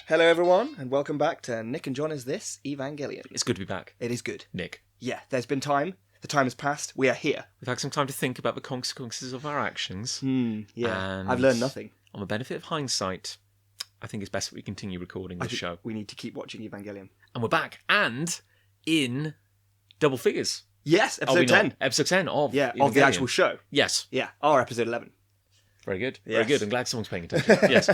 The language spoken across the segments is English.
Hello everyone, and welcome back to Nich and Jon Is This Evangelion. It's good to be back. It is good. Nick. Yeah, there's been time. The time has passed. We are here. We've had some time to think about the consequences of our actions. Yeah, And I've learned nothing. On the benefit of hindsight, I think it's best that we continue recording this show. We need to keep watching Evangelion. And we're back, and in double figures. Yes, episode 10. Episode 10 of Evangelion. Of the actual show. Yes. Yeah, our episode 11. Very good. Yes. Very good. I'm glad someone's paying attention. Yes.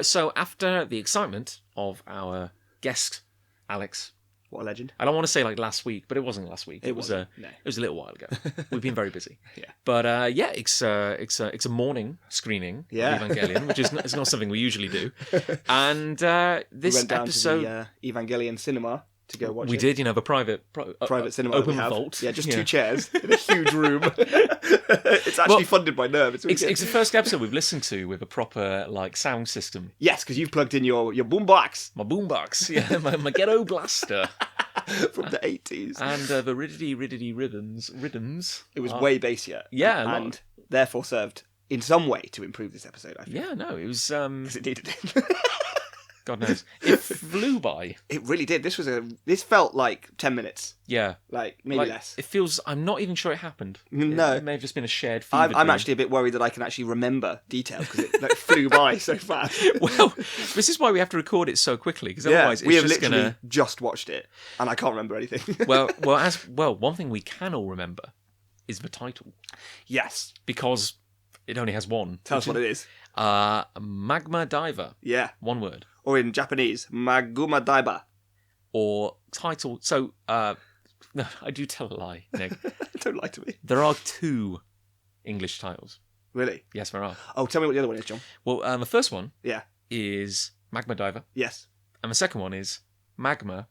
So after the excitement of our guest, Alex. What a legend. I don't want to say like last week, but it wasn't last week. It was a little while ago. We've been very busy. Yeah. But it's a morning screening of Evangelion, which is not something we usually do. And this we went down episode to the Evangelion cinema to go watch it. We did, the private cinema open that we have. vault. Yeah, just two chairs in a huge room. It's actually funded by Nerve. It's the first episode we've listened to with a proper sound system. Yes, because you've plugged in your boombox. My boombox, yeah, my ghetto blaster. From the 80s. And the riddity rhythms. It was way bassier. Yeah. And therefore served in some way to improve this episode, I think. Yeah, no, it was... Because it needed it. God knows. It flew by. It really did. This felt like 10 minutes. Yeah. Maybe less. It feels... I'm not even sure it happened. No. It may have just been a shared fever I'm actually a bit worried that I can actually remember details because it flew by so fast. Well, this is why we have to record it so quickly, because otherwise we it's have just literally just watched it and I can't remember anything. well, one thing we can all remember is the title. Yes. Because it only has one. Tell us what it is. Magma Diver. Yeah. One word. Or in Japanese, Maguma Daiba. Or title. So, no, I do tell a lie, Nick. Don't lie to me. There are two English titles. Really? Yes, there are. Oh, tell me what the other one is, John. Well, the first one Yeah. is Magma Diver. Yes. And the second one is Magma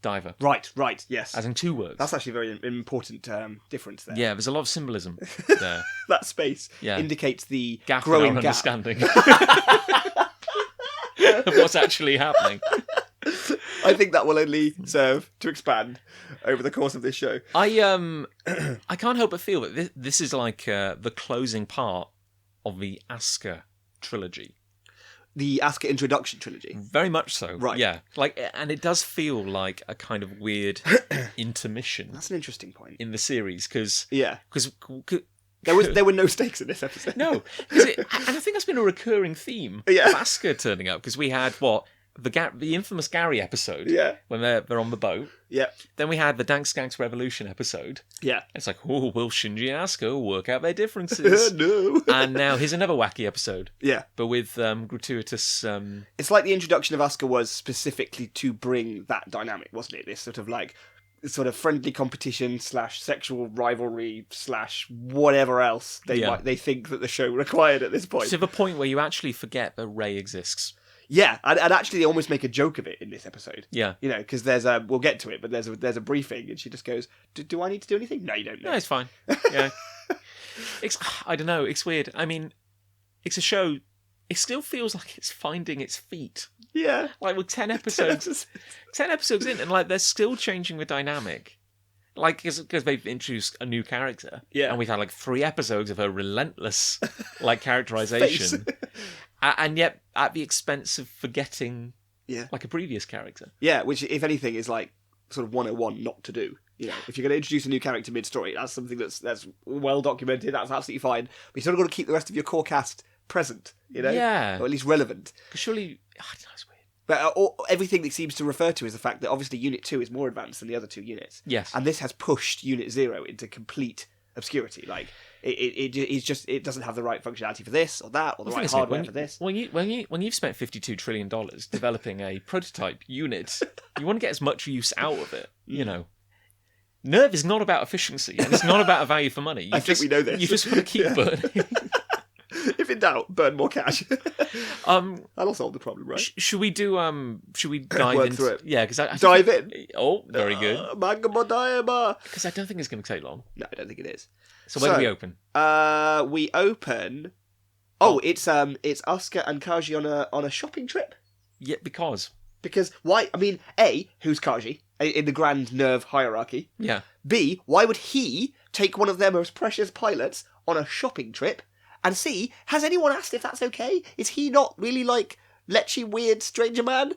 Diver. Right, yes. As in two words. That's actually a very important difference there. Yeah, there's a lot of symbolism there. That space indicates the gap growing in our gap. understanding of what's actually happening. I think that will only serve to expand over the course of this show. I can't help but feel that this is like the closing part of the Asuka trilogy. The Asuka Introductory Trilogy. Very much so. Right. Yeah. And it does feel like a kind of weird intermission. That's an interesting point. In the series, because there were no stakes in this episode. No, and I think that's been a recurring theme of Asuka turning up, because we had the infamous Gary episode, when they're on the boat. Yeah. Then we had the Dank Skanks Revolution episode. Yeah. It's like, will Shinji and Asuka work out their differences? No. And now here's another wacky episode. Yeah. But with gratuitous... It's like the introduction of Asuka was specifically to bring that dynamic, wasn't it? This sort of friendly competition / sexual rivalry / whatever else they think that the show required at this point. To the point where you actually forget that Rey exists. Yeah, and actually they almost make a joke of it in this episode. Yeah. Because we'll get to it, but there's a briefing and she just goes, do I need to do anything? No, you don't. No, it's fine. Yeah. I don't know, it's weird. I mean, it's a show, it still feels like it's finding its feet. Yeah. With 10 episodes. 10 episodes in, and they're still changing the dynamic. Because they've introduced a new character. Yeah. And we've had 3 episodes of a relentless characterization. And yet, at the expense of forgetting, a previous character. Yeah, which, if anything, is sort of 101 not to do. If you're going to introduce a new character mid-story, that's something that's well documented. That's absolutely fine. But you sort of got to keep the rest of your core cast present. Yeah, or at least relevant. Because surely, I don't know, it's weird. But everything it seems to refer to is the fact that obviously Unit 2 is more advanced than the other 2 units. Yes, and this has pushed Unit 0 into complete obscurity. It doesn't have the right functionality for this or that, or the right hardware for this. When you've spent $52 trillion developing a prototype unit, you want to get as much use out of it. Nerve is not about efficiency, and it's not about a value for money. I think we know this. You just want to keep burning. If in doubt, burn more cash. That'll solve the problem, right? Should we dive Work into through it? Yeah, because dive in. Oh, very good. Because I don't think it's going to take long. No, I don't think it is. So where do we open? We open. It's Asuka and Kaji on a shopping trip. Yeah, because why? I mean, A, who's Kaji in the grand Nerve hierarchy? Yeah. B, why would he take one of their most precious pilots on a shopping trip? And C, has anyone asked if that's okay? Is he not really lechy, weird stranger man.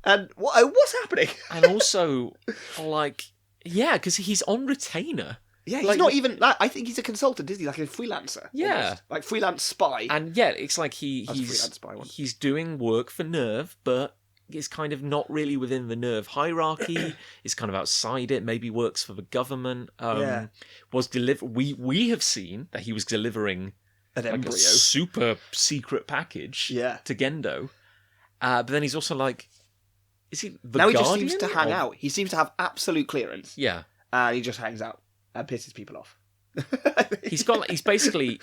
And what's happening? And also, like, yeah, because he's on retainer. Yeah, he's not even. I think he's a consultant, isn't he? Like a freelancer. Yeah, almost. Like freelance spy. And yeah, it's like he's freelance spy one. He's doing work for Nerve, but it's kind of not really within the Nerve hierarchy. It's kind of outside it. Maybe works for the government. We have seen that he was delivering an embryo, a super secret package. To Gendo, but then he's also like, is he the now? He Guardian? just seems to hang out. He seems to have absolute clearance. Yeah, and he just hangs out and pisses people off. He's basically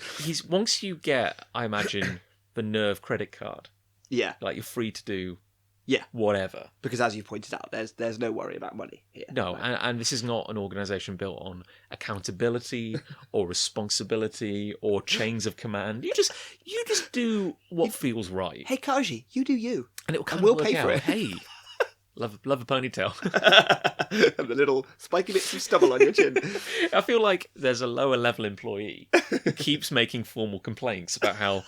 once you get, I imagine, the Nerve credit card. Yeah, like you're free to do. Yeah, whatever. Because as you pointed out, there's no worry about money here. No, and this is not an organisation built on accountability or responsibility or chains of command. You just do what feels right. Hey Kaji, you do you, and it will we'll pay for it. Hey, love a ponytail. And the little spiky bits of stubble on your chin. I feel like there's a lower level employee who keeps making formal complaints about how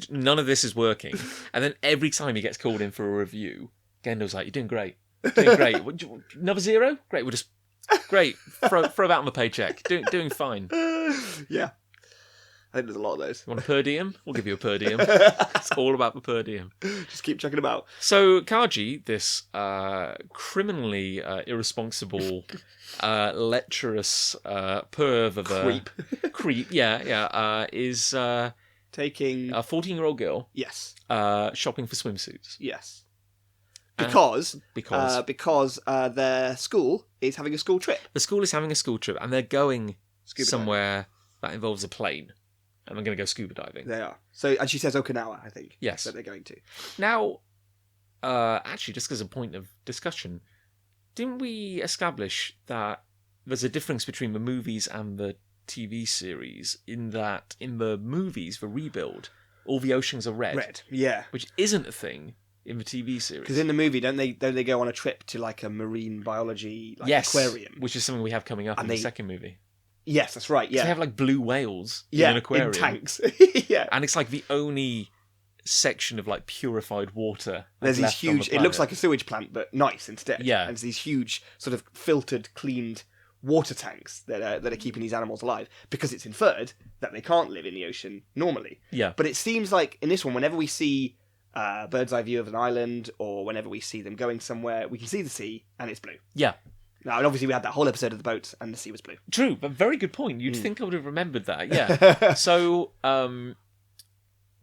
none of this is working, and then every time he gets called in for a review, Gendo's like, "You're doing great, another zero, great. We'll just great throw that on the paycheck, doing fine." Yeah, I think there's a lot of those. You want a per diem? We'll give you a per diem. It's all about the per diem. Just keep checking them out. So Kaji, this criminally irresponsible, lecherous perv of a creep, is. Taking a 14-year-old girl, yes, shopping for swimsuits, yes, because their school is having a school trip. The school is having a school trip, and they're going somewhere that involves a plane, and they're going to go scuba diving. They are. So, and she says Okinawa, I think. Yes, that they're going to. Now, actually, just as a point of discussion, didn't we establish that there's a difference between the movies and the TV series in that in the movies, the rebuild, all the oceans are red, which isn't a thing in the TV series. Because in the movie, don't they go on a trip to like a marine biology aquarium, which is something we have coming up in the second movie. Yes, that's right. Yeah, they have like blue whales in an aquarium, in tanks. Yeah, and it's like the only section of like purified water. There's these huge. It looks like a sewage plant, but nice instead. Yeah, and it's these huge sort of filtered, cleaned water tanks that are keeping these animals alive, because it's inferred that they can't live in the ocean normally. Yeah. But it seems like in this one, whenever we see a bird's eye view of an island, or whenever we see them going somewhere, we can see the sea and it's blue. Yeah. Now, and obviously we had that whole episode of the boat and the sea was blue. True, but very good point. You'd think I would have remembered that. Yeah. So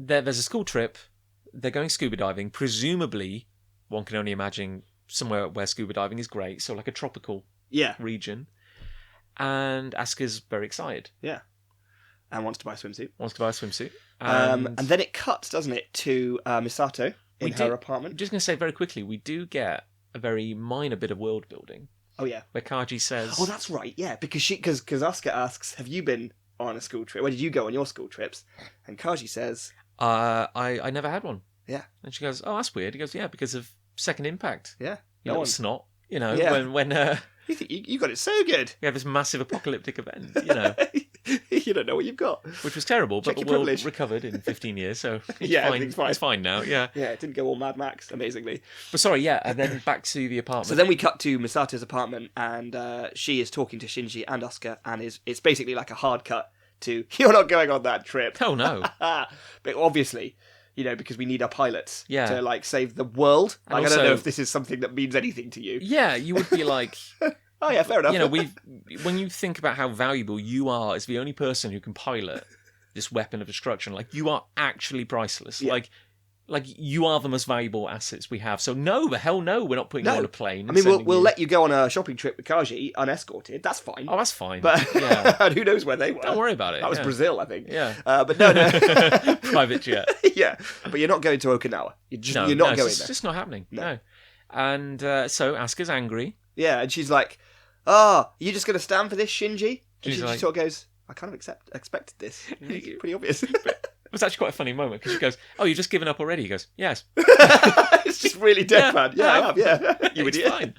there's a school trip. They're going scuba diving. Presumably, one can only imagine somewhere where scuba diving is great. So like a tropical region. And Asuka's very excited. Yeah. And wants to buy a swimsuit. And then it cuts, doesn't it, to Misato in her apartment. I'm just going to say very quickly, we do get a very minor bit of world building. Oh, yeah. Where Kaji says... Oh, that's right, yeah. Because Asuka asks, have you been on a school trip? Where did you go on your school trips? And Kaji says... I never had one. Yeah. And she goes, oh, that's weird. He goes, yeah, because of Second Impact. Yeah. It's not. You know, when you think you got it so good. You have this massive apocalyptic event, you know. You don't know what you've got. Which was terrible, but the world recovered in 15 years, so it's fine. It's fine now, yeah. Yeah, it didn't go all Mad Max, amazingly. But sorry, and then back to the apartment. So then we cut to Misato's apartment, and she is talking to Shinji and Asuka, and it's basically like a hard cut to, you're not going on that trip. Oh, no. But obviously... You know, because we need our pilots to, like, save the world. Like, also, I don't know if this is something that means anything to you. Yeah, you would be like... Oh, yeah, fair enough. You know, when you think about how valuable you are as the only person who can pilot this weapon of destruction, like, you are actually priceless. Yeah. Like you are the most valuable assets we have. So no, the hell no, we're not putting you on a plane. I mean, we'll let you go on a shopping trip with Kaji unescorted. That's fine. Oh, that's fine. But who knows where they were? Don't worry about it. That was Brazil, I think. Yeah. But no. Private jet. Yeah, but you're not going to Okinawa. You're not going there. It's just not happening. No. And so Asuka's angry. Yeah, and she's like, "Oh, are you just going to stand for this, Shinji?" And she sort of goes, "I kind of expected this. It's pretty obvious." It was actually quite a funny moment because she goes, "Oh, you've just given up already?" He goes, "Yes." It's just really deadpan. Yeah, I have. Yeah, you idiot. Fine.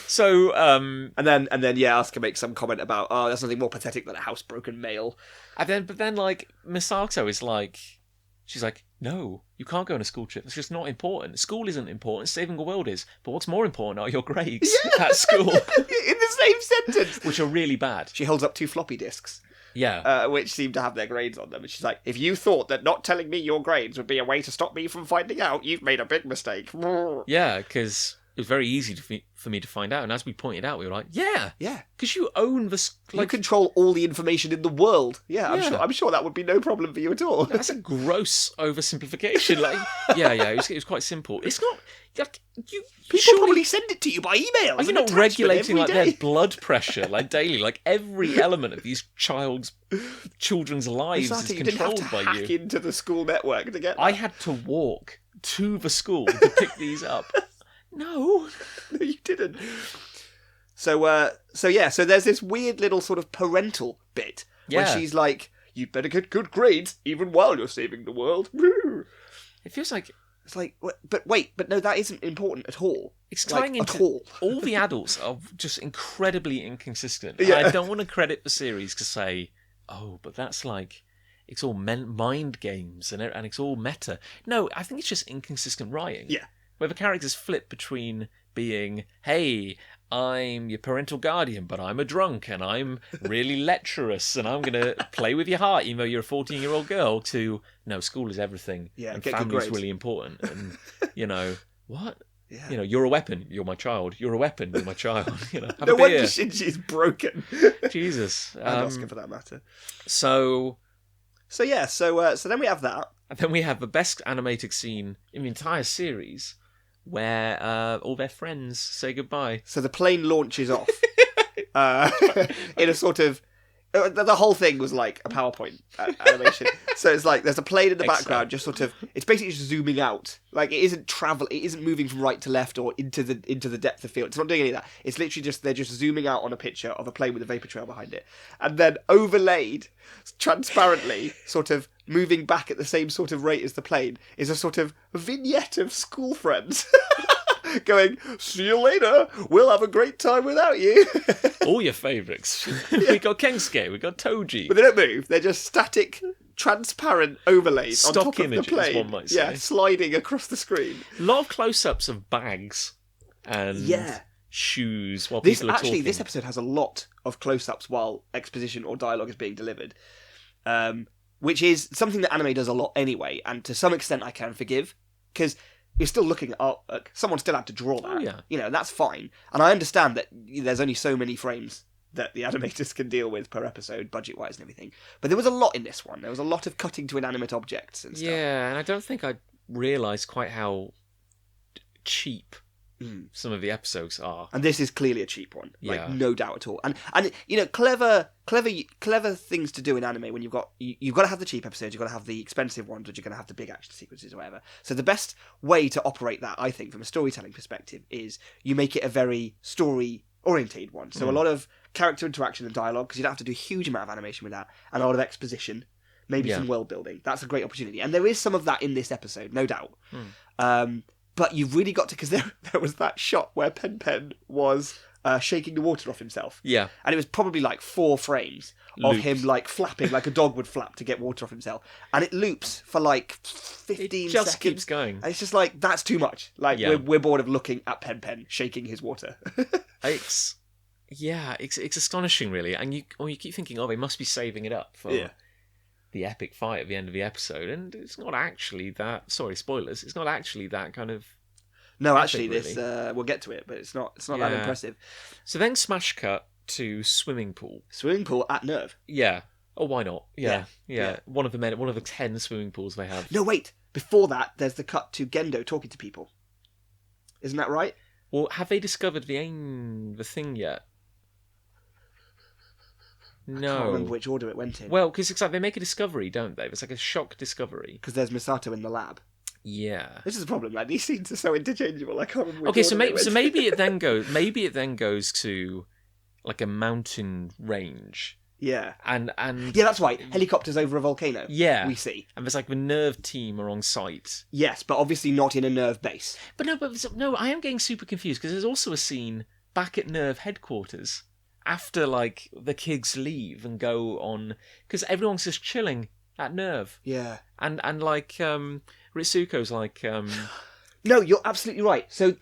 So, and then Asuka makes some comment about, "Oh, there's nothing more pathetic than a housebroken male." But then, like Misato is like, She's like, no, you can't go on a school trip. It's just not important. School isn't important. Saving the world is. But what's more important are your grades at school. In the same sentence. Which are really bad. She holds up 2 floppy disks. Yeah. Which seem to have their grades on them. And she's like, if you thought that not telling me your grades would be a way to stop me from finding out, you've made a big mistake. Yeah, because it was very easy for me to find out. And as we pointed out, we were like, yeah. Yeah. Because you own the... You control all the information in the world. Yeah, I'm sure that would be no problem for you at all. That's a gross oversimplification. It was quite simple. It's not... Like, People probably send it to you by email. Are you not regulating their blood pressure daily? Like every element of these children's lives is controlled by you. You didn't have to hack into the school network to get that. I had to walk to the school to pick these up. No, you didn't. So there's this weird little sort of parental bit where she's like, "You better get good grades even while you're saving the world." It feels like. It's like, but no, that isn't important at all. It's tying into all the adults are just incredibly inconsistent. Yeah. I don't want to credit the series to say, oh, but that's like, it's all mind games and it's all meta. No, I think it's just inconsistent writing. Yeah. Where the characters flip between being, hey, I'm your parental guardian, but I'm a drunk and I'm really lecherous and I'm going to play with your heart even though you're a 14-year-old girl, to, no, school is everything and family's really important. And, what? Yeah. You're a weapon, you're my child. You're a weapon, you're my child. Have no a beer. wonder Shinji's broken. Jesus. And Asuka for that matter. So then we have that. And then we have the best animated scene in the entire series, where all their friends say goodbye. So the plane launches off in a sort of... The whole thing was like a PowerPoint animation. So it's like there's a plane in the background, just sort of... It's basically just zooming out. Like it isn't moving from right to left or into the depth of field. It's not doing any of that. It's literally they're just zooming out on a picture of a plane with a vapor trail behind it. And then overlaid transparently, sort of moving back at the same sort of rate as the plane, is a sort of vignette of school friends. Going, see you later, we'll have a great time without you. All your favourites. We got Kensuke, we got Toji. But they don't move, they're just static, transparent overlays on top of the plane. One might say. Yeah, sliding across the screen. A lot of close-ups of bags and shoes while people are talking. Actually, this episode has a lot of close-ups while exposition or dialogue is being delivered. Which is something that anime does a lot anyway, and to some extent I can forgive, because you're still looking at artwork. Someone still had to draw that. Oh, yeah. That's fine. And I understand that there's only so many frames that the animators can deal with per episode, budget-wise and everything. But there was a lot in this one. There was a lot of cutting to inanimate objects and stuff. Yeah, and I don't think I realised quite how cheap some of the episodes are. And this is clearly a cheap one. No doubt at all. And clever things to do in anime when you've got to have the cheap episodes, you've got to have the expensive ones, which you're going to have the big action sequences or whatever. So the best way to operate that, I think, from a storytelling perspective, is you make it a very story-orientated one. So a lot of character interaction and dialogue, because you don't have to do a huge amount of animation with that, and a lot of exposition, maybe some world building. That's a great opportunity. And there is some of that in this episode, no doubt. But you've really got to... Because there was that shot where Pen was shaking the water off himself. Yeah. And it was probably 4 frames of him flapping like a dog would flap to get water off himself. And it loops for 15 seconds. It just keeps going. And it's just that's too much. We're bored of looking at Pen shaking his water. It's astonishing, really. And you keep thinking, they must be saving it up for... the epic fight at the end of the episode, and it's not actually that. Sorry, spoilers. It's not actually that kind of. No, epic, actually, really. This we'll get to it, but it's not that impressive. So then, smash cut to swimming pool. Swimming pool at Nerve. Yeah. Oh, why not? Yeah. One of the 10 swimming pools they have. No, wait. Before that, there's the cut to Gendo talking to people. Isn't that right? Well, have they discovered the thing yet? No. I can't remember which order it went in. Well, because they make a discovery, don't they? It's like a shock discovery. Because there's Misato in the lab. Yeah. This is the problem. These scenes are so interchangeable. I can't remember. Okay, so maybe it then goes to a mountain range. Yeah. And yeah, that's right. Helicopters over a volcano. Yeah. We see. And there's the Nerve team are on site. Yes, but obviously not in a Nerve base. But no, I am getting super confused because there's also a scene back at Nerve headquarters. After the kids leave and go on, because everyone's just chilling at nerve. Yeah. And like Ritsuko's like No, you're absolutely right. So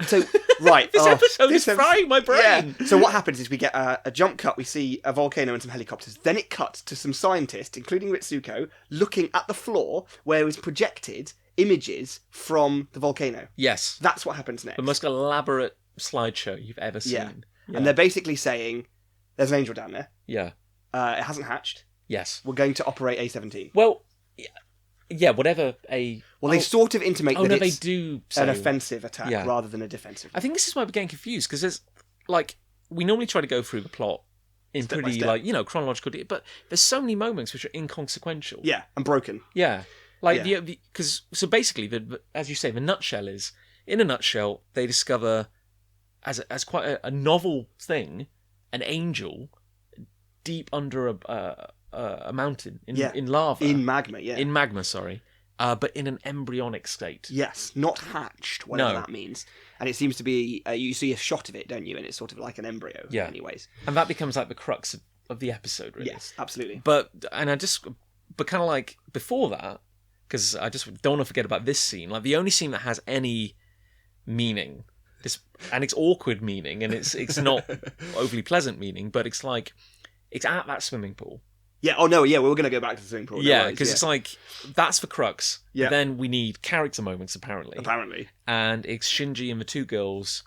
right. This episode is frying my brain. Yeah. So what happens is we get a jump cut. We see a volcano and some helicopters. Then it cuts to some scientists, including Ritsuko, looking at the floor where is projected images from the volcano. Yes. That's what happens next. The most elaborate slideshow you've ever seen. Yeah. And they're basically saying, there's an angel down there. Yeah. It hasn't hatched. Yes. We're going to operate A-17. Well, yeah, whatever a... Well, they sort of intimate that they it's do an offensive attack rather than a defensive. I think this is why we're getting confused, because there's, like, we normally try to go through the plot in step pretty, like, chronological... But there's so many moments which are inconsequential. Yeah, and broken. Yeah. Like, because... So basically, as you say, the nutshell is, in a nutshell, they discover, as quite a novel thing, an angel deep under a mountain in lava. In magma, yeah. In magma, sorry. But in an embryonic state. Yes, not hatched, whatever that means. And it seems to be, you see a shot of it, don't you? And it's sort of like an embryo in many ways. And that becomes like the crux of the episode, really. Yes, absolutely. But kind of like before that, because I just don't want to forget about this scene, like the only scene that has any meaning, and it's awkward meaning, and it's not overly pleasant meaning, but it's like, it's at that swimming pool. Yeah, oh no, yeah, we were going to go back to the swimming pool. Yeah, because it's like, that's the crux. Yeah. But then we need character moments, apparently. And it's Shinji and the two girls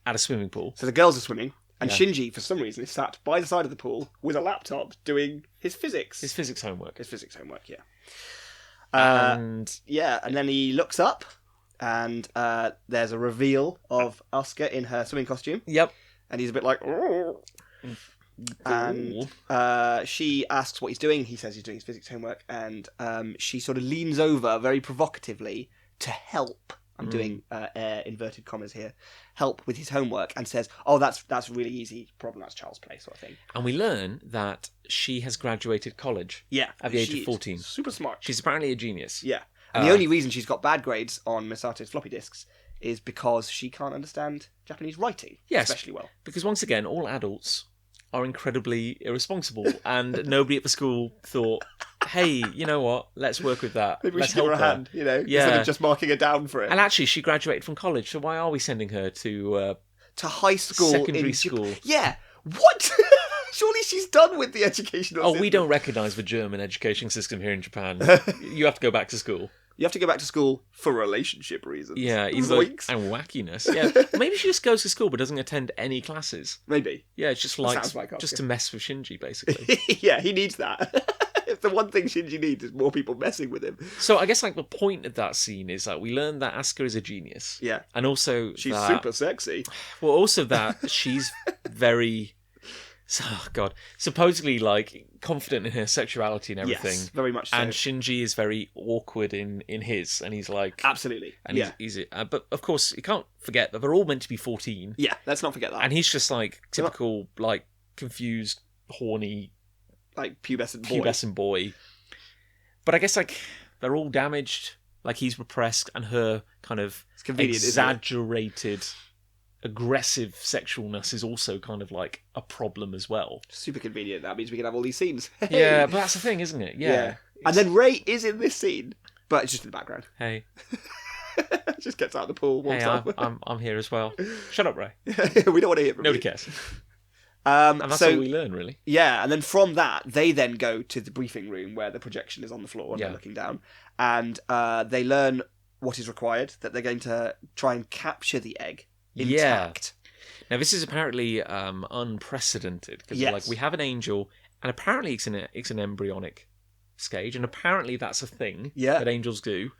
at a swimming pool. So the girls are swimming, and Shinji, for some reason, is sat by the side of the pool with a laptop doing his physics. His physics homework, yeah. And then he looks up, and there's a reveal of Asuka in her swimming costume. Yep. And he's a bit like... Oh. And she asks what he's doing. He says he's doing his physics homework, and she sort of leans over very provocatively to help. I'm doing inverted commas here. Help with his homework, and says, "Oh, that's really easy problem. That's child's play sort of thing." And we learn that she has graduated college. Yeah, at the age of 14. Super smart. She's apparently a genius. Yeah, and the only reason she's got bad grades on Misato's floppy disks is because she can't understand Japanese writing especially well. Because once again, all adults are incredibly irresponsible, and nobody at the school thought, hey, you know what, let's work with that. Maybe we let's should give her a hand, instead of just marking her down for it. And actually, she graduated from college, so why are we sending her to high school? Secondary school. Yeah. What? Surely she's done with the educational system. We don't recognise the German education system here in Japan. You have to go back to school. You have to go back to school for relationship reasons. Yeah, and wackiness. Yeah, maybe she just goes to school but doesn't attend any classes. Maybe. Yeah, it's just just to mess with Shinji, basically. Yeah, he needs that. If the one thing Shinji needs is more people messing with him. So I guess like the point of that scene is that we learn that Asuka is a genius. Yeah, and also she's super sexy. Well, also that she's very. Oh God! Supposedly, like confident in her sexuality and everything. Yes, very much so. And Shinji is very awkward in his, and he's like absolutely. And he's but of course you can't forget that they're all meant to be 14. Yeah, let's not forget that. And he's just like typical, like confused, horny, like pubescent boy. But I guess like they're all damaged. Like he's repressed, and her kind of exaggerated, aggressive sexualness is also kind of like a problem as well. Super convenient. That means we can have all these scenes. Yeah, but that's the thing, isn't it? Yeah. And then Ray is in this scene, but it's just in the background. Hey. Just gets out of the pool. I'm here as well. Shut up, Ray. We don't want to hear from Nobody you. cares. And that's all we learn, really. Yeah, and then from that, they then go to the briefing room where the projection is on the floor and they're looking down. And they learn what is required, that they're going to try and capture the egg intact. Yeah. Now, this is apparently unprecedented, because like we have an angel, and apparently it's an embryonic stage, and apparently that's a thing that angels do.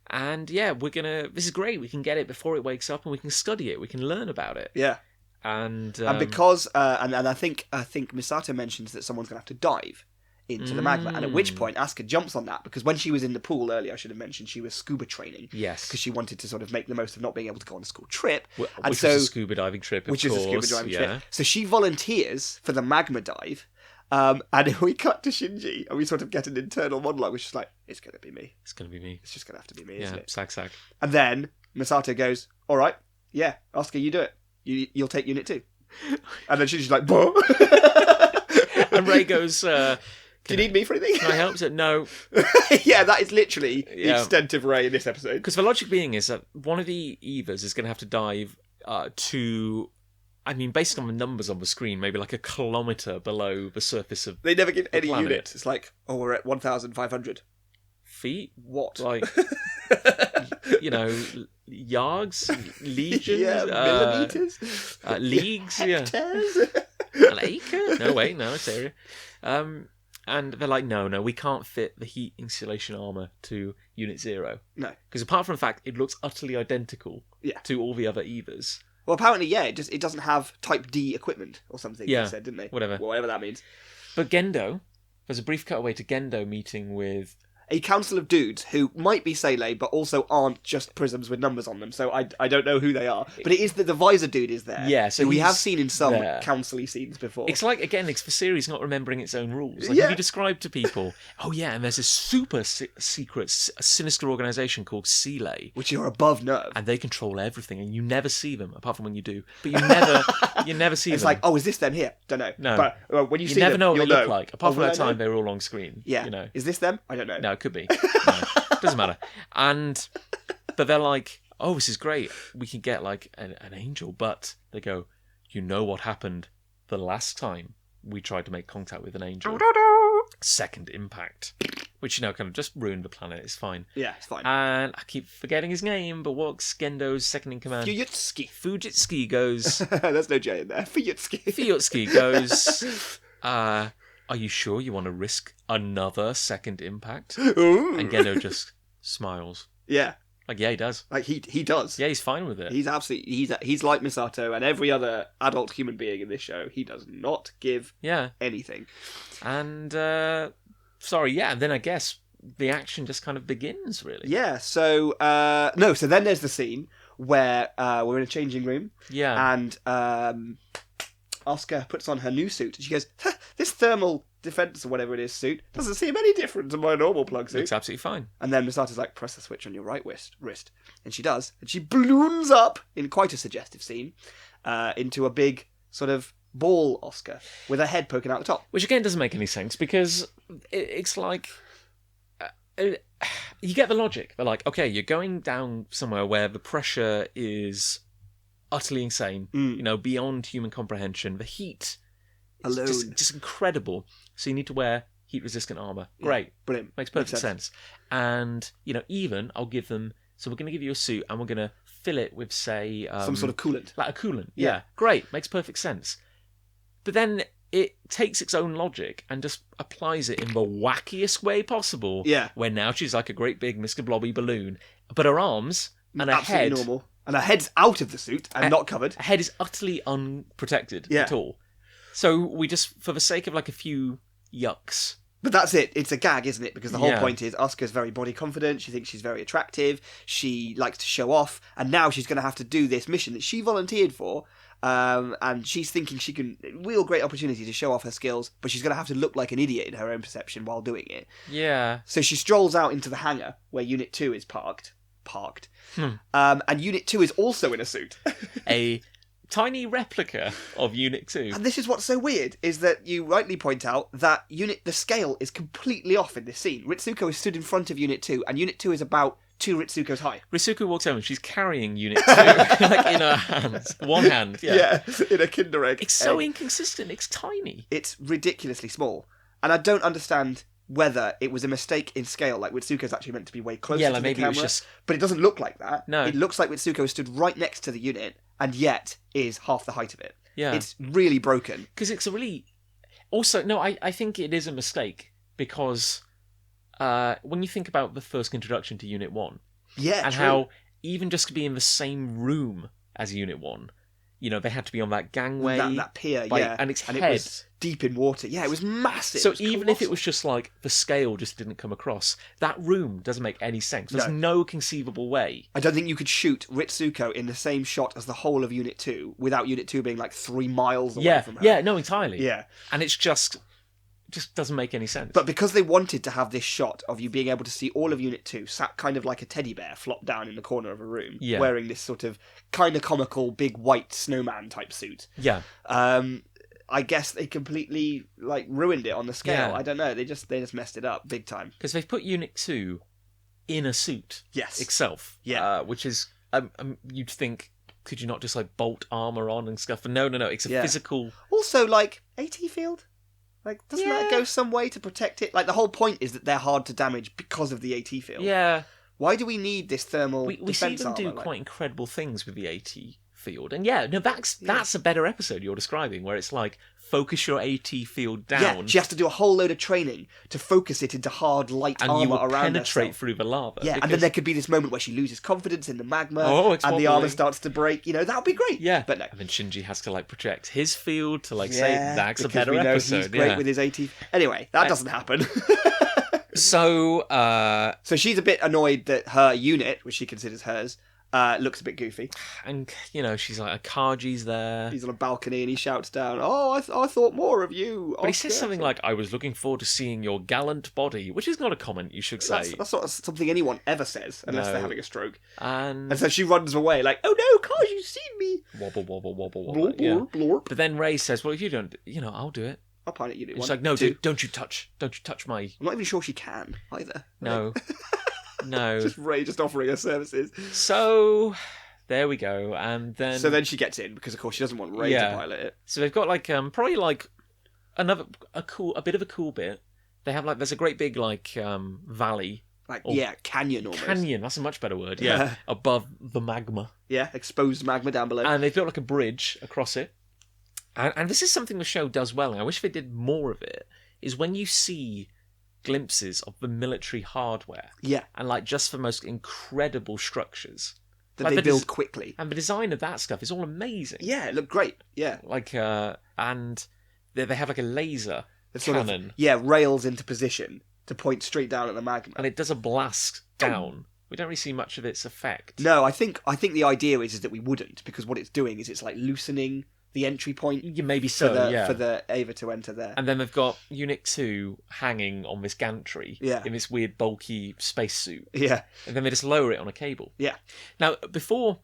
And this is great. We can get it before it wakes up, and we can study it. We can learn about it. Yeah. And because and I think Misato mentions that someone's going to have to dive into the magma, and at which point Asuka jumps on that, because when she was in the pool earlier, I should have mentioned she was scuba training. Yes, because she wanted to sort of make the most of not being able to go on a school trip, which is a scuba diving trip. Which is a scuba diving trip. So she volunteers for the magma dive, and we cut to Shinji, and we sort of get an internal monologue, which is like, "It's going to be me. It's going to be me. It's just going to have to be me, isn't it?" Sag. And then Misato goes, "All right, yeah, Asuka, you do it. You'll take Unit 2." And then Shinji's like, "What?" And Ray goes, Do you need me for anything? Can I help? So, no. Yeah, that is literally the extent of Ray in this episode. Because the logic being is that one of the Evas is going to have to dive to... I mean, based on the numbers on the screen, maybe like a kilometre below the surface of They never give any planet. units. It's like, oh, we're at 1,500. Feet? What? Like, yards? Legions? Millimetres? Leagues? Hectares? An acre? No, wait, no, it's area. And they're like, no, we can't fit the heat insulation armour to Unit 0. No. Because apart from the fact it looks utterly identical to all the other Evas. Well, apparently, it doesn't have Type D equipment or something, they said, didn't they? Whatever that means. But Gendo, there's a brief cutaway to Gendo meeting with... a council of dudes who might be Sele, but also aren't just prisms with numbers on them, so I don't know who they are. But it is that the visor dude is there. Yeah, so we have seen in some council-y scenes before. It's like, again, it's the series not remembering its own rules. Like, if you describe to people, and there's this super secret, sinister organisation called Sele. Which are above nerve. And they control everything, and you never see them, apart from when you do. But you never see them. It's like, oh, is this them here? Don't know. No. But when you see never them, know what you'll they look like. Apart from that time, know? they were all on screen. Yeah. You know. Is this them? I don't know. No, it could be. No, doesn't matter. But they're like, oh, this is great. We can get like an angel. But they go, you know what happened the last time we tried to make contact with an angel? Second impact. Which, kind of just ruined the planet. It's fine. Yeah, it's fine. And I keep forgetting his name, but what's Gendo's second in command? Fujitsuki goes... There's no J in there. Fujitsuki goes... are you sure you want to risk another second impact? Ooh. And Gendo just smiles. Yeah. Like, yeah, he does. Like, he does. Yeah, he's fine with it. He's absolutely... He's like Misato and every other adult human being in this show. He does not give anything. And, and then I guess the action just kind of begins, really. Yeah, so... so then there's the scene where we're in a changing room. Yeah. And Asuka puts on her new suit. And she goes, this thermal defense or whatever it is suit doesn't seem any different to my normal plug suit. Looks absolutely fine. And then Misato's like, press the switch on your right wrist. And she does. And she balloons up, in quite a suggestive scene, into a big sort of ball Asuka with her head poking out the top. Which again doesn't make any sense because it's like... you get the logic. They're like, okay, you're going down somewhere where the pressure is utterly insane, beyond human comprehension. The heat is just incredible. So you need to wear heat-resistant armour. Great. Brilliant. Makes perfect sense. And, even, I'll give them... So we're going to give you a suit and we're going to fill it with, say... some sort of coolant. Like a coolant. Yeah. Great. Makes perfect sense. But then it takes its own logic and just applies it in the wackiest way possible. Yeah. Where now she's like a great big Mr. Blobby balloon. But her arms and her absolutely head... normal. And her head's out of the suit and not covered. Her head is utterly unprotected at all. So we just, for the sake of like a few yucks... But that's it. It's a gag, isn't it? Because the whole point is Asuka's very body confident. She thinks she's very attractive. She likes to show off. And now she's going to have to do this mission that she volunteered for. And she's thinking she can... Real great opportunity to show off her skills. But she's going to have to look like an idiot in her own perception while doing it. Yeah. So she strolls out into the hangar where Unit 2 is parked. And Unit 2 is also in a suit. A tiny replica of Unit 2. And this is what's so weird, is that you rightly point out that the scale is completely off in this scene. Ritsuko is stood in front of Unit 2, and Unit 2 is about 2 Ritsukos high. Ritsuko walks over and she's carrying Unit 2, like in her hands. One hand, Yeah, in a Kinder Egg. It's so inconsistent, it's tiny. It's ridiculously small. And I don't understand whether it was a mistake in scale, like Ritsuko's actually meant to be way closer to the maybe camera, it was just... but it doesn't look like that. No. It looks like Ritsuko is stood right next to the unit, and yet is half the height of it. Yeah. It's really broken. Because it's a really... Also, no, I think it is a mistake, because when you think about the first introduction to Unit 1, and how even just to be in the same room as Unit 1, they had to be on that gangway. That pier, and its head... it was deep in water. Yeah, it was massive. So even if it was just like the scale just didn't come across, that room doesn't make any sense. There's no conceivable way. I don't think you could shoot Ritsuko in the same shot as the whole of Unit 2 without Unit 2 being like 3 miles away from her. Yeah, no, entirely. Yeah. And it's just doesn't make any sense. But because they wanted to have this shot of you being able to see all of Unit 2 sat kind of like a teddy bear flopped down in the corner of a room, wearing this sort of kind of comical big white snowman type suit. Yeah. I guess they completely ruined it on the scale. Yeah. I don't know. They just messed it up big time. Because they've put Unit 2 in a suit itself. Yeah. Which is, you'd think, could you not just bolt armor on and stuff? But no. It's a physical. Also, AT field. Doesn't that go some way to protect it? The whole point is that they're hard to damage because of the AT field. Yeah. Why do we need this thermal we defense see them armor? do quite incredible things with the AT field. And that's a better episode you're describing, where it's focus your AT field down. Yeah, she has to do a whole load of training to focus it into hard, light and armor you will around penetrate herself. through the lava. Yeah, and then there could be this moment where she loses confidence in the magma, it's and the wobbling. armor starts to break. That would be great. Yeah, but no. And then Shinji has to project his field to say that's a better we know episode. He's great with his AT. Anyway, that doesn't happen. So she's a bit annoyed that her unit, which she considers hers, looks a bit goofy. And, she's Akaji's there. He's on a balcony and he shouts down, "Oh, I thought more of you." But he says something like, "I was looking forward to seeing your gallant body," which is not a comment you should say. That's not something anyone ever says unless they're having a stroke. And so she runs away "Oh no, Kaji's seen me." Wobble, wobble, wobble, wobble. Blorp, yeah. Blorp. But then Ray says, "Well, if you don't, I'll do it. I'll pilot Unit 1. She's like, "No, dude, don't you touch my..." I'm not even sure she can, either. No. No. Just Ray just offering her services. So, there we go, and then... So then she gets in, because of course she doesn't want Ray to pilot it. So they've got, probably, a bit of a cool bit. They have, there's a great big, valley. Canyon almost. Canyon, that's a much better word, yeah. Above the magma. Yeah, exposed magma down below. And they've built, a bridge across it. And this is something the show does well, and I wish they did more of it, is when you see glimpses of the military hardware. Yeah. And, just the most incredible structures. That they build quickly. And the design of that stuff is all amazing. Yeah, it looked great. Yeah. And they have, a laser cannon. Rails into position to point straight down at the magma. And it does a blast down. We don't really see much of its effect. No, I think the idea is that we wouldn't, because what it's doing is it's loosening the entry point. Maybe so, for the Ava to enter there. And then they've got Unit 2 hanging on this gantry in this weird bulky spacesuit. Yeah. And then they just lower it on a cable. Yeah. Now, before,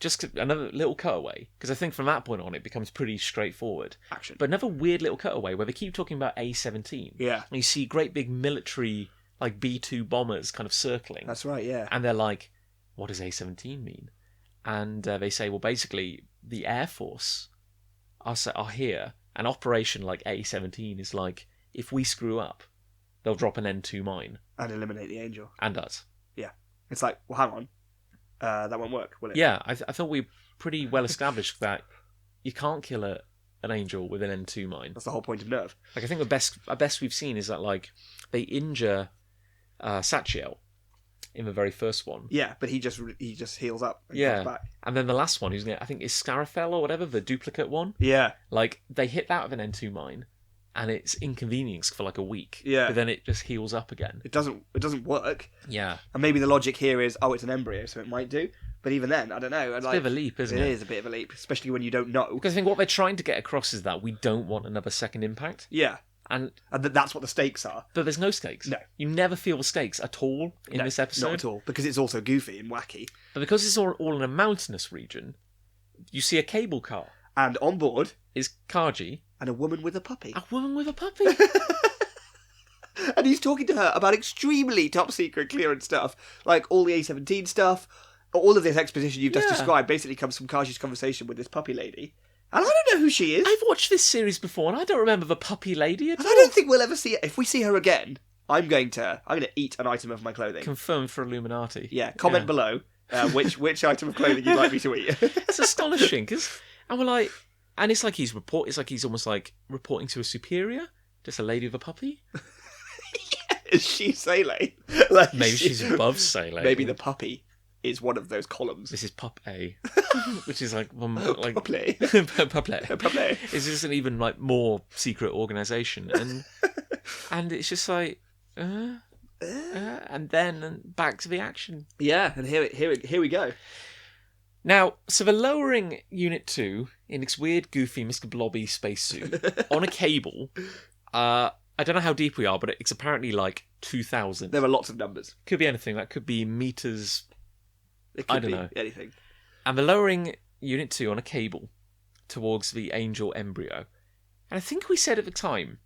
just another little cutaway, because I think from that point on it becomes pretty straightforward. Action. But another weird little cutaway where they keep talking about A-17. Yeah. And you see great big military, B-2 bombers kind of circling. That's right, yeah. And they're like, what does A-17 mean? And they say, well, basically, the Air Force are here. An operation like A-17 is if we screw up, they'll drop an N2 mine. And eliminate the Angel. And us. Yeah. It's well, hang on. That won't work, will it? Yeah, I thought we pretty well established that you can't kill an Angel with an N2 mine. That's the whole point of Nerve. I think the best we've seen is that, they injure Sachiel in the very first one. Yeah, but he just heals up and comes back. And then the last one, I think is Scarafell or whatever, the duplicate one. Yeah. They hit that with an N2 mine, and it's inconvenienced for a week. Yeah. But then it just heals up again. It doesn't work. Yeah. And maybe the logic here is, it's an embryo, so it might do. But even then, I don't know. It's a bit of a leap, isn't it? It is a bit of a leap, especially when you don't know. Because I think what they're trying to get across is that we don't want another second impact. Yeah. And that's what the stakes are. But there's no stakes. No. You never feel the stakes at all in this episode. Not at all, because it's also goofy and wacky. But because it's all in a mountainous region, you see a cable car. And on board is Kaji. And a woman with a puppy. A woman with a puppy. And he's talking to her about extremely top secret clearance stuff. All the A-17 stuff. All of this exposition you've just described basically comes from Kaji's conversation with this puppy lady. And I don't know who she is. I've watched this series before, and I don't remember the puppy lady at all. I don't think we'll ever see it. If we see her again, I'm going to eat an item of my clothing. Confirmed for Illuminati. Yeah, comment below which item of clothing you'd like me to eat. It's astonishing, and we're and it's he's almost reporting to a superior, just a lady with a puppy. Is she Sele? Maybe she's above Sele. Maybe the puppy is one of those columns. This is Pup A, which is Pupley. Pupley. It's just an even more secret organisation, and it's just and then back to the action. Yeah, and here we go. Now, so they're lowering Unit 2 in its weird, goofy Mr. Blobby spacesuit on a cable. I don't know how deep we are, but it's apparently 2,000. There are lots of numbers. Could be anything. That could be meters. I don't know. Anything. And they're lowering Unit 2 on a cable towards the Angel embryo. And I think we said at the time,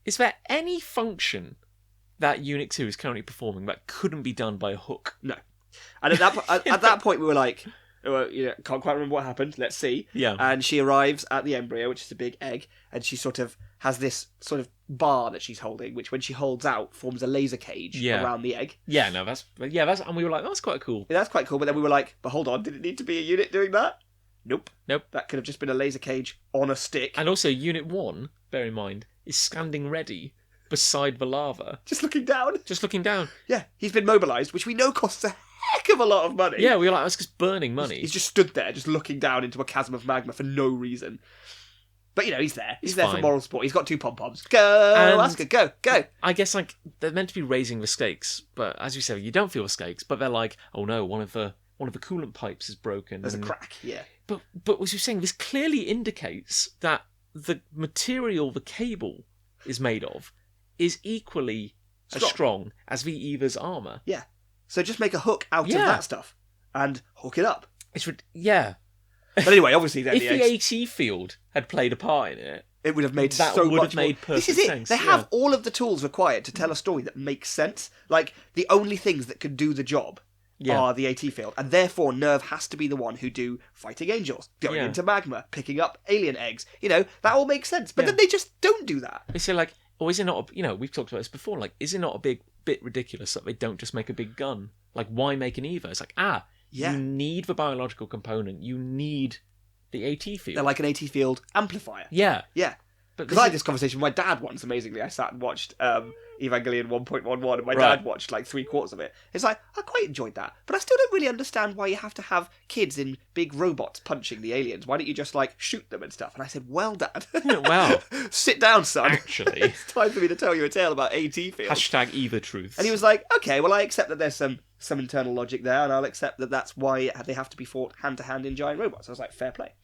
is there any function that Unit 2 is currently performing that couldn't be done by a hook? No. And at that point, we were like, well, can't quite remember what happened. Let's see. Yeah. And she arrives at the embryo, which is a big egg, and she sort of has this sort of bar that she's holding, which when she holds out forms a laser cage around the egg. Yeah, no, that's, and we were like, that's quite cool. Yeah, that's quite cool. But then we were like, but hold on, did it need to be a unit doing that? Nope. That could have just been a laser cage on a stick. And also, Unit 1, bear in mind, is standing ready beside the lava. Just looking down. Yeah, he's been mobilised, which we know costs a heck of a lot of money. Yeah, we were like, that's just burning money. He's just stood there, just looking down into a chasm of magma for no reason. But, he's there. He's there for moral support. He's got 2 pom-poms. Go, Asuka, go. I guess, they're meant to be raising the stakes, but as you said, you don't feel the stakes, but they're like, oh no, one of the coolant pipes is broken. There's a crack, yeah. But as you're saying, this clearly indicates that the material the cable is made of is equally as strong as the Eva's armour. Yeah. So just make a hook out of that stuff and hook it up. Yeah. But anyway, obviously, then if the AT field had played a part in it, it would have made that so would much have made more. perfect This is it. sense. They have all of the tools required to tell a story that makes sense. Like, the only things that can do the job are the AT field, and therefore Nerve has to be the one who do fighting angels, going into magma, picking up alien eggs. That all makes sense. But then they just don't do that. They say, like, or is it not, we've talked about this before, like, is it not a bit ridiculous that they don't just make a big gun? Like, why make an Eva? It's like, you need the biological component, you need the AT field. They're like an AT field amplifier. Yeah. Yeah. Because I had this conversation with my dad once, amazingly. I sat and watched Evangelion 1.11, and my dad watched like 3/4 of it. It's like, I quite enjoyed that. But I still don't really understand why you have to have kids in big robots punching the aliens. Why don't you just, like, shoot them and stuff? And I said, well, Dad. Well. Sit down, son. Actually. It's time for me to tell you a tale about AT fields. # Eva truths. And he was like, okay, well, I accept that there's some internal logic there, and I'll accept that that's why they have to be fought hand-to-hand in giant robots. I was like, fair play.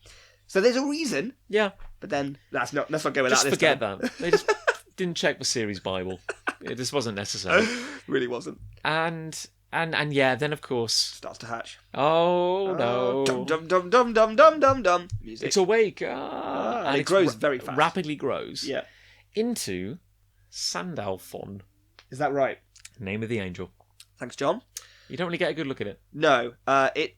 So there's a reason. Yeah. But then, let's not go with just that this forget time. that. They just didn't check the series Bible. This wasn't necessary. Really wasn't. And yeah, then of course... Starts to hatch. Oh, no. Dum dum dum dum dum dum dum dum. Music. It's awake. And it grows very fast. Rapidly grows. Yeah. Into Sandalphon. Is that right? Name of the angel. Thanks, John. You don't really get a good look at it. No.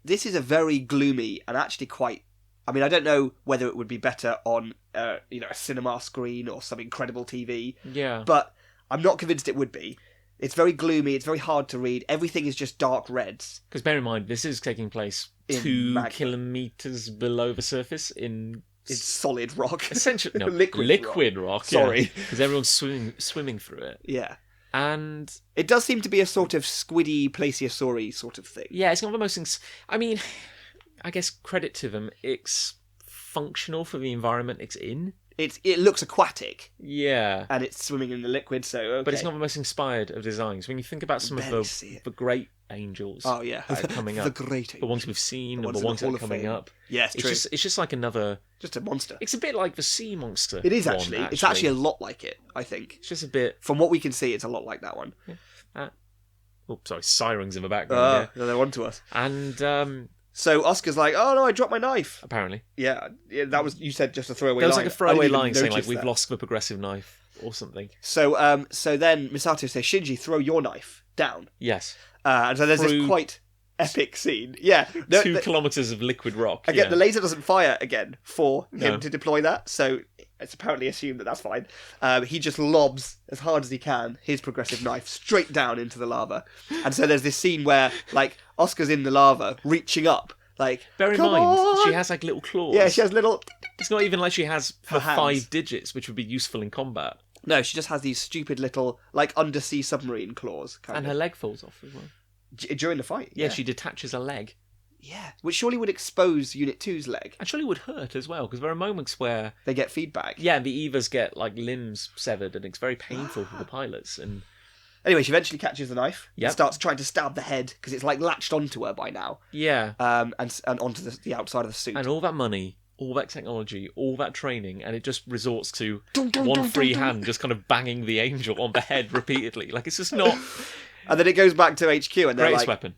This is a very gloomy and actually quite... I mean, I don't know whether it would be better on a cinema screen or some incredible TV. Yeah. But I'm not convinced it would be. It's very gloomy. It's very hard to read. Everything is just dark reds. Because bear in mind, this is taking place In 2 magma. kilometres below the surface in... It's solid rock. Essentially, no, liquid rock. Sorry. Because everyone's swimming through it. Yeah. And... It does seem to be a sort of squiddy, plesiosaur-y sort of thing. Yeah, it's not the most things... I mean... I guess credit to them, it's functional for the environment it's in. It looks aquatic. Yeah. And it's swimming in the liquid, so okay. But it's not the most inspired of designs. When you think about some of the great angels that are coming up. The great angels. The ones we've seen and the ones that are coming up. Yeah, it's true. It's just like another... Just a monster. It's a bit like the sea monster. It is actually. It's actually a lot like it, I think. It's just a bit... From what we can see, it's a lot like that one. Yeah. Sirens in the background. Yeah, they're onto us. And... So Asuka's like, oh no, I dropped my knife. Apparently. Yeah, that was, you said just a throwaway line. There was like a throwaway line saying like, we've lost the progressive knife or something. So then Misato says, Shinji, throw your knife down. Yes. And so there's this quite epic scene. Yeah. 2 kilometres of liquid rock. Again, the laser doesn't fire again for him to deploy that, so it's apparently assumed that that's fine. He just lobs as hard as he can his progressive knife straight down into the lava. And so there's this scene where, like, Asuka's in the lava, reaching up. Like, bear in mind, she has like little claws. Yeah, she has little... It's not even like she has Her 5 digits, which would be useful in combat. No, she just has these stupid little, like, undersea submarine claws. And her leg falls off as well. During the fight? Yeah, she detaches a leg. Yeah, which surely would expose Unit 2's leg. And surely would hurt as well, because there are moments where... They get feedback. Yeah, the Evas get, like, limbs severed, and it's very painful for the pilots. And anyway, she eventually catches the knife and Yep. starts trying to stab the head, because it's, like, latched onto her by now. Yeah. And onto the outside of the suit. And all that money, all that technology, all that training, and it just resorts to Dun, dun, one dun, free dun, hand dun. just kind of banging the angel on the head repeatedly. Like, it's just not... And then it goes back to HQ, and they're Greatest like... weapon.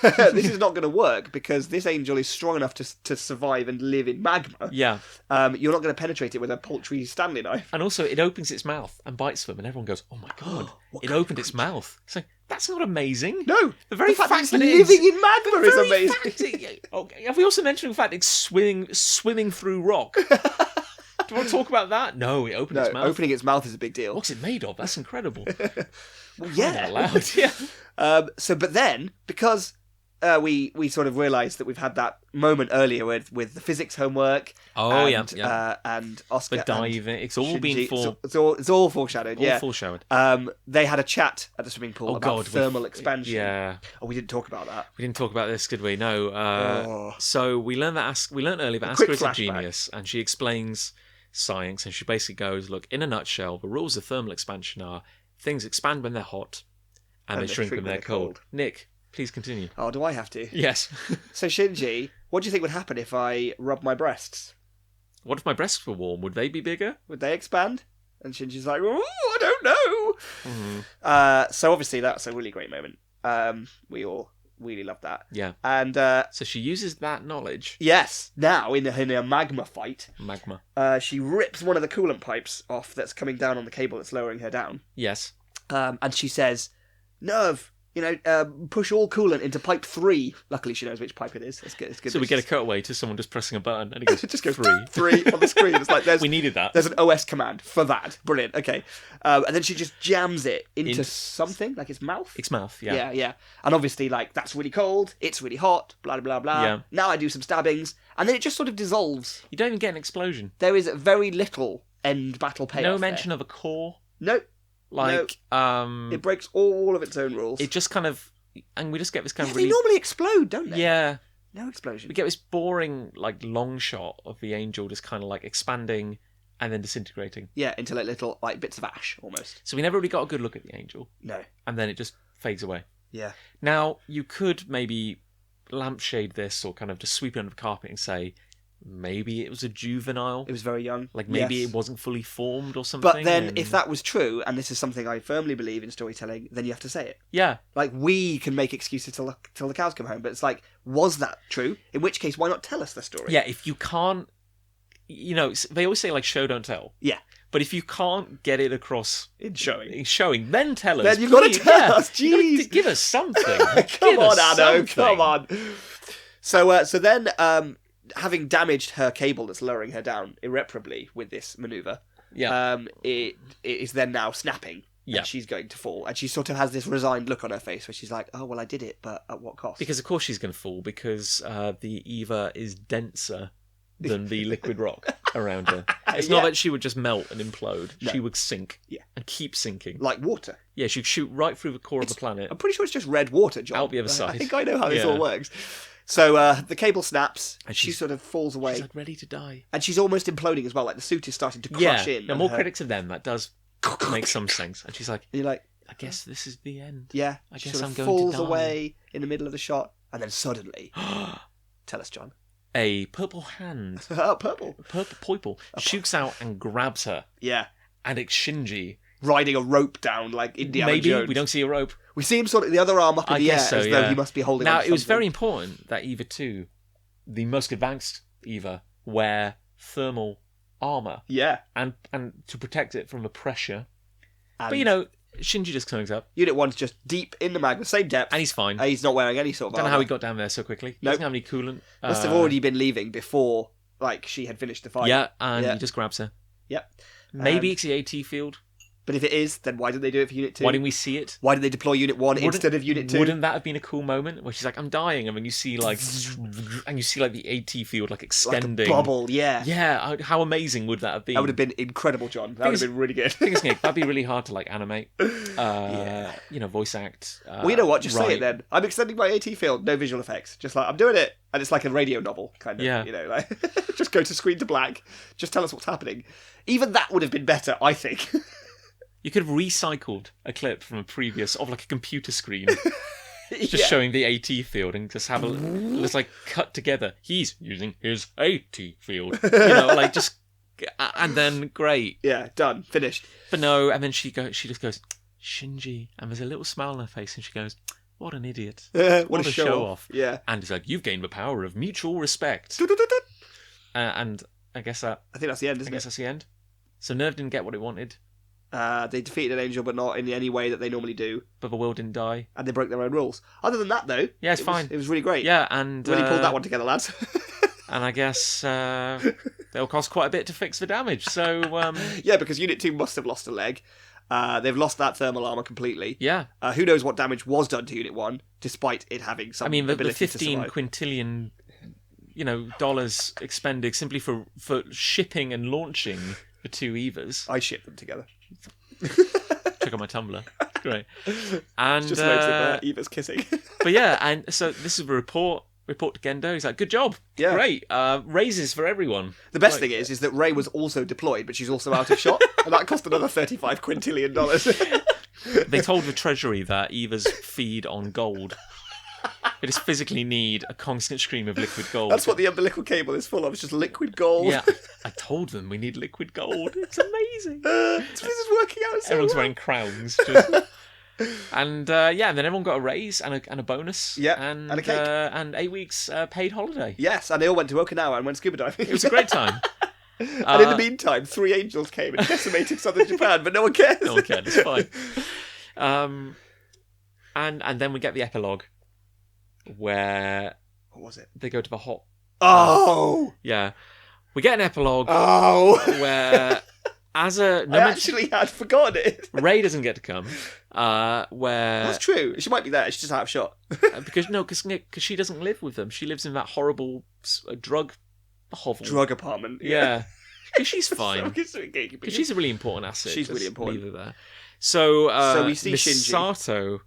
this is not going to work because this angel is strong enough to survive and live in magma. Yeah. You're not going to penetrate it with a paltry Stanley knife. And also, it opens its mouth and bites them, and everyone goes, "Oh my god, it opened its mouth." It's like, that's not amazing. No, the very fact fact it's that living in magma is amazing. Have we also mentioned the fact it's swimming through rock? Do you want to talk about that? No, it opened its mouth. Opening its mouth is a big deal. What's it made of? That's incredible. Well, yeah. Loud. Yeah. But then, because we sort of realised that we've had that moment earlier with the physics homework. Oh, and, yeah. And Asuka. The diving. It's all Shinji. been It's all foreshadowed. All yeah. foreshadowed. They had a chat at the swimming pool about thermal expansion. Yeah. Oh, we didn't talk about that. We didn't talk about this, did we? No. So we learned earlier that Asuka is a genius, and she explains science, and she basically goes, "Look, in a nutshell, the rules of thermal expansion are things expand when they're hot, and they shrink when they're cold." Nick, please continue. Oh, do I have to? Yes. So Shinji, what do you think would happen if I rub my breasts? What if my breasts were warm? Would they be bigger? Would they expand? And Shinji's like, "Oh, I don't know." Mm-hmm. So obviously that's a really great moment. We all really love that. Yeah. And so she uses that knowledge. Yes. Now in a magma fight. Magma. She rips one of the coolant pipes off that's coming down on the cable that's lowering her down. Yes. And she says, "Nerve, push all coolant into pipe 3. Luckily, she knows which pipe it is. It's good. So we get a cutaway to someone just pressing a button, and it goes, it just goes 3. 3 on the screen. It's like we needed that. There's an OS command for that. Brilliant. Okay. And then she just jams it into something, like its mouth. Its mouth, yeah. Yeah. And obviously, like, that's really cold. It's really hot. Blah, blah, blah. Yeah. Now I do some stabbings. And then it just sort of dissolves. You don't even get an explosion. There is very little end battle payoff. No mention of a core. Nope. Like, it breaks all of its own rules. It just kind of... And we just get this kind of really... They normally explode, don't they? Yeah. No explosion. We get this boring, like, long shot of the angel just kind of, like, expanding and then disintegrating. Yeah, into, like, little, like, bits of ash, almost. So we never really got a good look at the angel. No. And then it just fades away. Yeah. Now, you could maybe lampshade this or kind of just sweep it under the carpet and say... Maybe it was a juvenile. It was very young. Like maybe it wasn't fully formed or something. But then if that was true, and this is something I firmly believe in storytelling, then you have to say it. Yeah. Like we can make excuses till the cows come home, but it's like, was that true? In which case, why not tell us the story? Yeah, if you can't... they always say like show, don't tell. Yeah. But if you can't get it across in showing, then tell us. Then you've got to tell us. Jeez. Give us something. Come on, Anno. Come on. So then... having damaged her cable that's lowering her down irreparably with this manoeuvre, it is then now snapping. Yeah. And she's going to fall. And she sort of has this resigned look on her face where she's like, oh, well, I did it, but at what cost? Because of course she's going to fall, because the Eva is denser than the liquid rock around her. It's not that she would just melt and implode. No. She would sink. Yeah. And keep sinking. Like water. Yeah, she'd shoot right through the core of the planet. I'm pretty sure it's just red water, John. Out the other side. I think I know how this all works. So the cable snaps, and she sort of falls away. She's like ready to die. And she's almost imploding as well, like the suit is starting to crush in. Now, more credit to them, that does make some sense. And she's like, you're like, I guess this is the end. Yeah. I guess I'm going to die. Falls away in the middle of the shot, and then suddenly, tell us, John. A purple hand. Purple Poiple shoots out and grabs her. Yeah. And it's Shinji. Riding a rope down like Indiana Jones. Maybe, we don't see a rope. We see him sort of the other arm up in the air as though he must be holding on to something. Now, it was very important that Eva 2, the most advanced Eva, wear thermal armour. Yeah. And to protect it from the pressure. And but, Shinji just turns up. Unit 1's just deep in the magma, same depth. And he's fine. He's not wearing any sort of armour. I don't know how he got down there so quickly. He doesn't have any coolant. Must have already been leaving before, like, she had finished the fight. Yeah, and he just grabs her. Yep. Maybe it's the AT field. But if it is, then why did they do it for Unit 2? Why didn't we see it? Why did they deploy Unit 1 instead of Unit 2? Wouldn't that have been a cool moment where she's like, I'm dying, and then you see like, and you see like the AT field like extending, like a bubble, yeah. Yeah, how amazing would that have been? That would have been incredible, John. That would have been really good. Thing is, Nick, that'd be really hard to like animate. Voice act. Well, you know what? Just say it then. I'm extending my AT field. No visual effects. Just like I'm doing it, and it's like a radio novel kind of. Yeah. Like just go to screen to black. Just tell us what's happening. Even that would have been better, I think. You could have recycled a clip from a previous of like a computer screen, just showing the AT field, and just have let's like cut together. He's using his AT field, like just, and then great, yeah, done, finished. But no, and then she just goes Shinji, and there's a little smile on her face, and she goes, what an idiot. What a show off. Yeah. And he's like, you've gained the power of mutual respect. And I guess that... I think that's the end, isn't it? I guess that's the end. So Nerve didn't get what it wanted. They defeated an angel, but not in any way that they normally do. But the world didn't die. And they broke their own rules. Other than that, though... Yeah, it's fine. It was really great. Yeah, and... Really pulled that one together, lads. And I guess they'll cost quite a bit to fix the damage, so... Yeah, because Unit 2 must have lost a leg. They've lost that thermal armour completely. Yeah. Who knows what damage was done to Unit 1, despite it having some ability the 15 to survive. quintillion... dollars expended simply for shipping and launching the two Evas. I ship them together. Check out my Tumblr. Great. And just makes it Eva's kissing. But yeah, and so this is a report to Gendo. He's like, good job. Yeah. Great. Raises for everyone. The best thing is that Rey was also deployed, but she's also out of shot. And that cost another $35 quintillion. They told the Treasury that Evas feed on gold. They just physically need a constant stream of liquid gold. That's what the umbilical cable is full of. It's just liquid gold. Yeah, I told them we need liquid gold. It's amazing. This is working out so Everyone's well. wearing crowns. Just... and then everyone got a raise and a bonus. Yeah, and a cake. And 8 weeks paid holiday. Yes, and they all went to Okinawa and went scuba diving. It was a great time. And in the meantime, 3 angels came and decimated southern Japan, but no one cares. No one cared. It's fine. And then we get the epilogue. Where what was it? They go to the hot. Yeah. We get an epilogue. Where as a I actually had forgotten it. Rey doesn't get to come. Where that's true. She might be there. She's just out of shot. because she doesn't live with them. She lives in that horrible drug hovel. Drug apartment. Yeah. Because she's fine. Because she's a really important asset. She's really important. Leave her there. So we see Misato,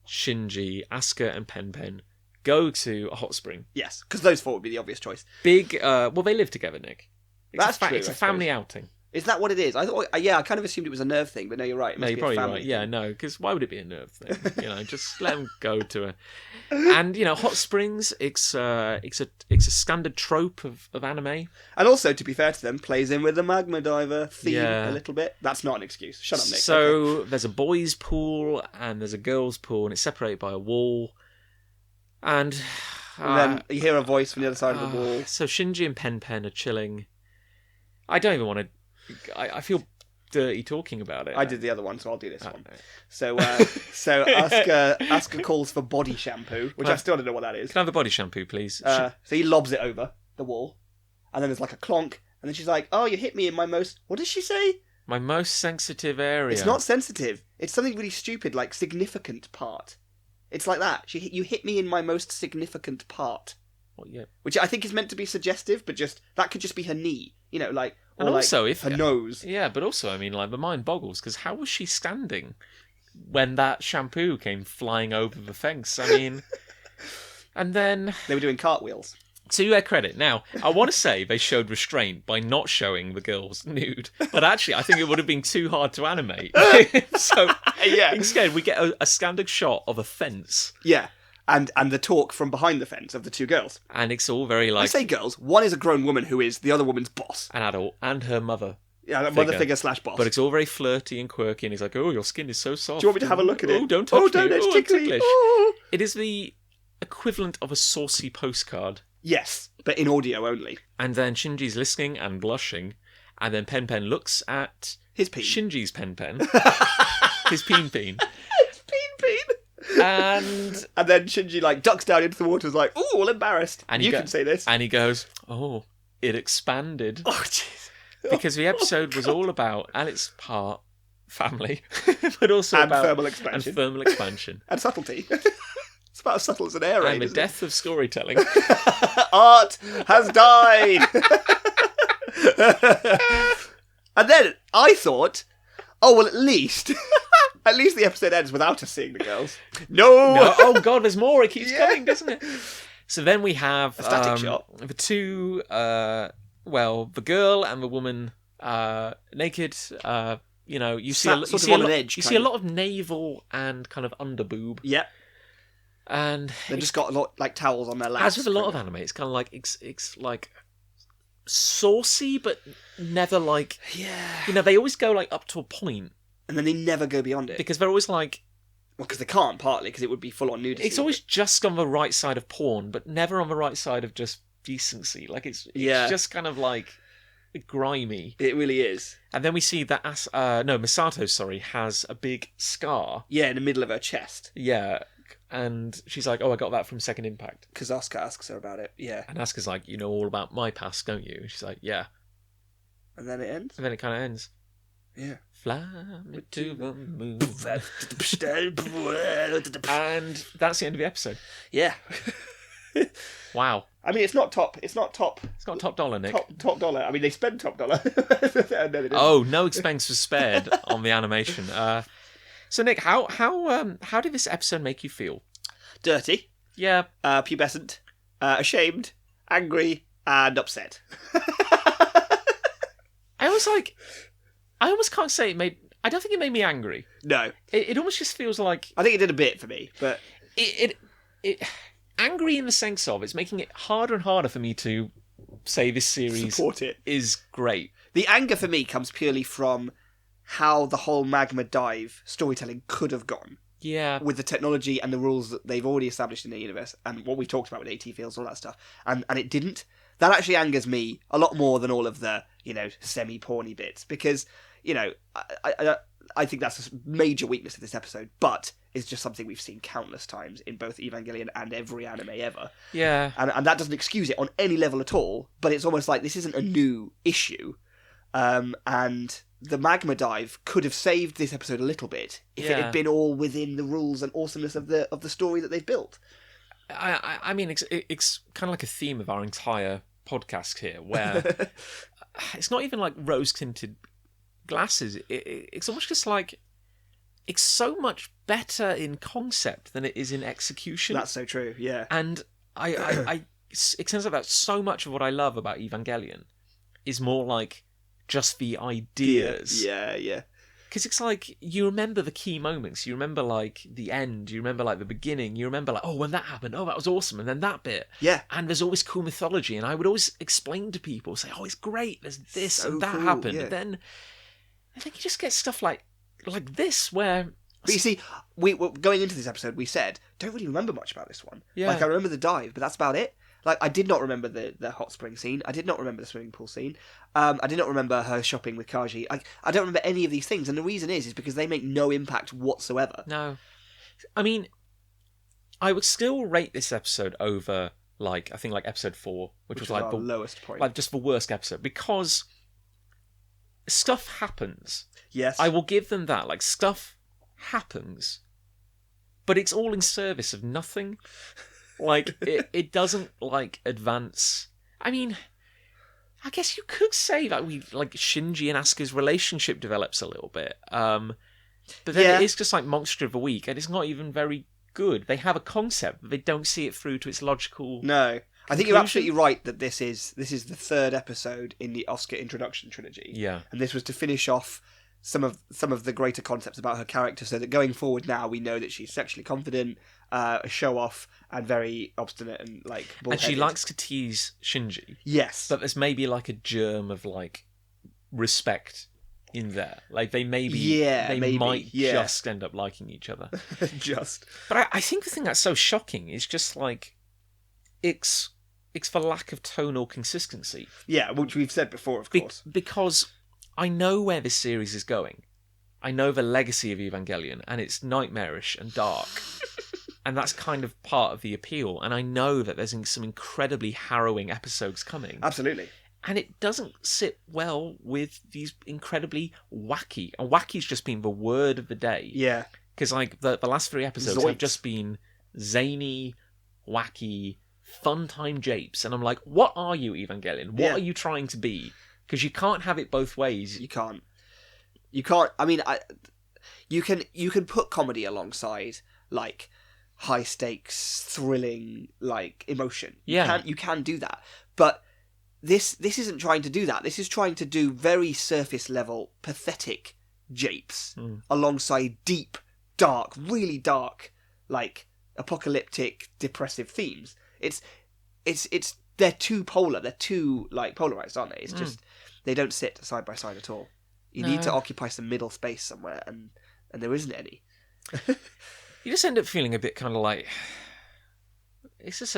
Shinji, Asuka, and Pen go to a hot spring. Yes, because those 4 would be the obvious choice. Big. Well, they live together, Nick. That's true. It's a family outing. Is that what it is? I thought. Yeah, I kind of assumed it was a Nerve thing, but no, you're right. No, you're probably right. Yeah, no, because why would it be a Nerve thing? Just let them go to a. And hot springs. It's a standard trope of anime. And also, to be fair to them, plays in with the magma diver theme a little bit. That's not an excuse. Shut up, Nick. So there's a boys' pool and there's a girls' pool, and it's separated by a wall. And then you hear a voice from the other side of the wall. So Shinji and Pen are chilling. I don't even want to. I feel dirty talking about it. I did the other one, so I'll do this one. So Asuka calls for body shampoo, which I still don't know what that is. Can I have the body shampoo, please? So he lobs it over the wall, and then there's like a clonk, and then she's like, "Oh, you hit me in my most." What does she say? My most sensitive area. It's not sensitive. It's something really stupid, like significant part. It's like that. You hit me in my most significant part. Well, yeah. Which I think is meant to be suggestive, but that could just be her knee. Or and also if her nose. Yeah, but also, I mean, the mind boggles, because how was she standing when that shampoo came flying over the fence? I mean, and then... They were doing cartwheels. To their credit, now, I want to say they showed restraint by not showing the girls nude, but actually, I think it would have been too hard to animate. So, instead, we get a standard shot of a fence. Yeah. And the talk from behind the fence of the 2 girls. And it's all very like... I say girls. One is a grown woman who is the other woman's boss. An adult. And her mother. Yeah, mother figure / boss. But it's all very flirty and quirky. And he's like, oh, your skin is so soft. Do you want me to have a look at it? Oh, don't touch me. It's ticklish. It is the equivalent of a saucy postcard. Yes, but in audio only. And then Shinji's listening and blushing. And then Pen looks at... his peen. Shinji's Pen. His peen. His peen. And then Shinji ducks down into the water, is like, "Ooh, all embarrassed." And you can say this. And he goes, "Oh, it expanded." Oh, jeez. Because the episode was all about, and it's part family, but also about thermal expansion and subtlety. It's about as subtle as an air raid. And the death of storytelling. Art has died. And then I thought, oh well, at least the episode ends without us seeing the girls. No! Oh god, there's more. It keeps coming, doesn't it? So then we have a static shot. The 2, the girl and the woman naked. You see a lot of navel and kind of underboob. Yep. And they've just got a lot like towels on their laps. As with a lot of anime, it's kind of like it's like saucy, but never like they always go up to a point. And then they never go beyond it. Because they're always like... Well, because they can't, partly because it would be full on nudity. It's always just on the right side of porn, but never on the right side of just decency. Like it's just kind of like grimy. It really is. And then we see that Misato, has a big scar. Yeah, in the middle of her chest. Yeah, and she's like, "Oh, I got that from Second Impact." Because Asuka asks her about it. Yeah, and Asuka's like, "You know all about my past, don't you?" And she's like, "Yeah." And then it ends. And then it kind of ends. Yeah. Fly me to the moon. And that's the end of the episode. Yeah. Wow. I mean, it's not top. It's not top dollar, Nick. Top dollar. I mean, they spend top dollar. No, no expense was spared on the animation. So, Nick, how did this episode make you feel? Dirty. Yeah. Pubescent. Ashamed. Angry. And upset. I almost can't say it made... I don't think it made me angry. No. It almost just feels like... I think it did a bit for me, but... It angry in the sense of it's making it harder and harder for me to say this series support it. Is great. The anger for me comes purely from how the whole magma dive storytelling could have gone. Yeah. With the technology and the rules that they've already established in the universe and what we talked about with AT fields, all that stuff. And it didn't. That actually angers me a lot more than all of the, semi-porny bits. Because, I think that's a major weakness of this episode. But it's just something we've seen countless times in both Evangelion and every anime ever. Yeah. And that doesn't excuse it on any level at all. But it's almost like this isn't a new issue. And the magma dive could have saved this episode a little bit if it had been all within the rules and awesomeness of the story that they've built. I mean, it's kind of like a theme of our entire podcast here, where it's not even like rose-tinted glasses. It's almost just like it's so much better in concept than it is in execution. That's so true. Yeah, and it turns out that so much of what I love about Evangelion is more like just the ideas. Yeah. Because it's like, you remember the key moments. You remember, like, the end. You remember, like, the beginning. You remember, like, oh, when that happened. Oh, that was awesome. And then that bit. Yeah. And there's always cool mythology. And I would always explain to people, say, oh, it's great. There's this so and that cool, happened. yeah. And then you just get stuff like this, where... But you see, we going into this episode, we said, don't really remember much about this one. Yeah. Like, I remember the dive, but that's about it. Like, I did not remember the hot spring scene. I did not remember the swimming pool scene. I did not remember her shopping with Kaji. I don't remember any of these things, and the reason is because they make no impact whatsoever. No. I mean, I would still rate this episode over, like, I think, like, episode 4, which was like the lowest point. Like, just the worst episode, because stuff happens. Yes. I will give them that. Like, stuff happens, but it's all in service of nothing. Like, it doesn't, like, advance. I mean, I guess you could say that Shinji and Asuka's relationship develops a little bit. But then it is just like Monster of the Week, and it's not even very good. They have a concept, but they don't see it through to its logical No. I think you're absolutely right that this is the third episode in the Asuka Introduction Trilogy. Yeah. And this was to finish off some of the greater concepts about her character, so that going forward now we know that she's sexually confident, a show-off, and very obstinate and, like, bullheaded. And she likes to tease Shinji. Yes. But there's maybe, like, a germ of, like, respect in there. Like, they might just end up liking each other. Just. But I think the thing that's so shocking is just, like, it's the lack of tonal consistency. Yeah, which we've said before, of course. Because I know where this series is going. I know the legacy of Evangelion, and it's nightmarish and dark. And that's kind of part of the appeal. And I know that there's some incredibly harrowing episodes coming. Absolutely. And it doesn't sit well with these incredibly wacky... And wacky's just been the word of the day. Yeah. Because, like, the last 3 episodes have just been zany, wacky, fun-time japes. And I'm like, what are you, Evangelion? What are you trying to be? Because you can't have it both ways. You can't. I mean, you can put comedy alongside, like, high stakes, thrilling, like, emotion. You can do that. But this isn't trying to do that. This is trying to do very surface level, pathetic japes alongside deep, dark, really dark, like, apocalyptic, depressive themes. They're too polar. They're too, like, polarized, aren't they? It's just they don't sit side by side at all. You need to occupy some middle space somewhere, and there isn't any. You just end up feeling a bit kind of like it's just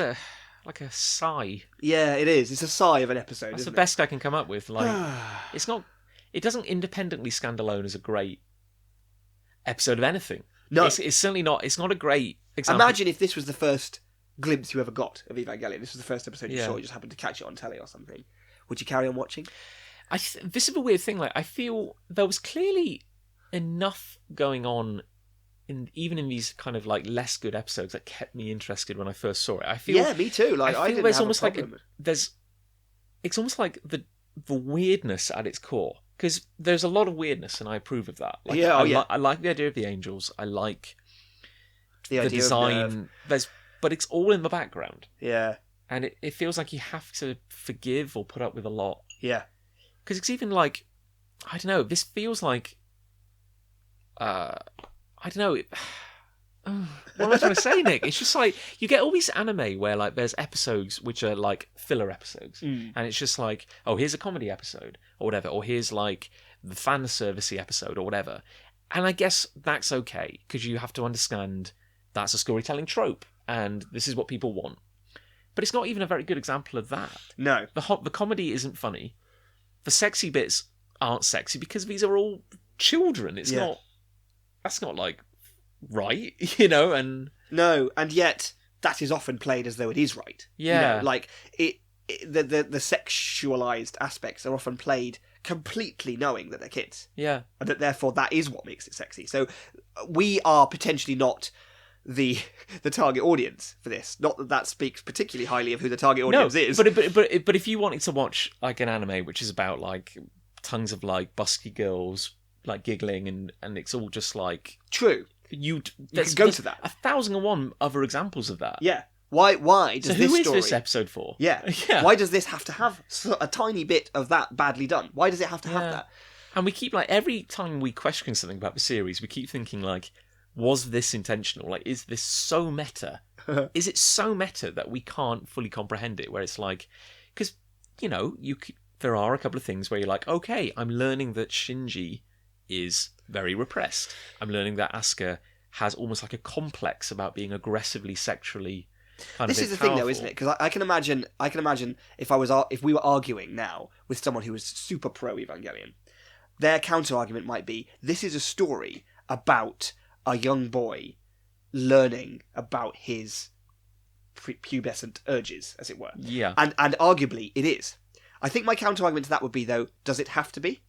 like a sigh. Yeah, it is. It's a sigh of an episode. That's the isn't best I can come up with. Like, it's not. It doesn't independently stand alone as a great episode of anything. No, it's certainly not. It's not a great example. Imagine if this was the first glimpse you ever got of Evangelion. This was the first episode you saw. You just happened to catch it on telly or something. Would you carry on watching? This is a weird thing. Like, I feel there was clearly enough going on. Even in these kind of like less good episodes that kept me interested when I first saw it. I feel me too. Like I didn't there's have almost a problem. It's almost like the weirdness at its core, because there's a lot of weirdness and I approve of that. Like, I like the idea of the angels. I like the design. But it's all in the background. Yeah, and it feels like you have to forgive or put up with a lot. Yeah, because it's even like I don't know. This feels like. I don't know. What am I trying to say, Nick? It's just like you get all these anime where like there's episodes which are like filler episodes, and it's just like, oh, here's a comedy episode or whatever, or here's like the fan servicey episode or whatever. And I guess that's okay because you have to understand that's a storytelling trope, and this is what people want. But it's not even a very good example of that. No, the comedy isn't funny. The sexy bits aren't sexy because these are all children. It's not. That's not like right, and no, and yet that is often played as though it is right. Yeah, like the sexualized aspects are often played completely knowing that they're kids. Yeah, and that therefore that is what makes it sexy. So we are potentially not the target audience for this. Not that speaks particularly highly of who the target audience is. But if you wanted to watch like an anime which is about like tons of like busky girls. Like giggling and it's all just like true. You can go to that. 1,001 other examples of that. Yeah. Why does this story... So who is this episode for? Yeah. Why does this have to have a tiny bit of that badly done? Why does it have to have that? And we keep like every time we question something about the series, we keep thinking like, was this intentional? Like, is this so meta? Is it so meta that we can't fully comprehend it? Where it's like, because there are a couple of things where you're like, okay, I'm learning that Shinji is very repressed. I'm learning that Asuka has almost like a complex about being aggressively sexually kind of. This is the thing, though, isn't it? Because I can imagine if we were arguing now with someone who was super pro Evangelion, their counter argument might be: this is a story about a young boy learning about his pubescent urges, as it were. Yeah, and arguably it is. I think my counter argument to that would be, though, does it have to be?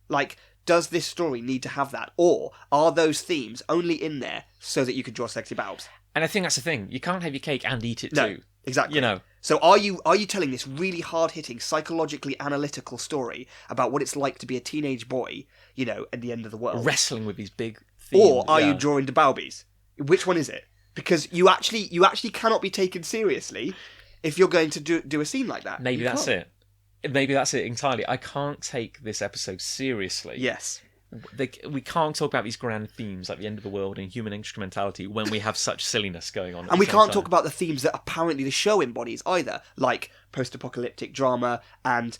Like, does this story need to have that? Or are those themes only in there so that you can draw sexy boobs? And I think that's the thing. You can't have your cake and eat it too. No, exactly. So are you telling this really hard-hitting, psychologically analytical story about what it's like to be a teenage boy, at the end of the world? Wrestling with these big themes. Or are you drawing the boobies? Which one is it? Because you actually cannot be taken seriously if you're going to do a scene like that. Maybe that's it. Maybe that's it entirely. I can't take this episode seriously. Yes. We can't talk about these grand themes like the end of the world and human instrumentality when we have such silliness going on. And we can't talk about the themes that apparently the show embodies either, like post-apocalyptic drama and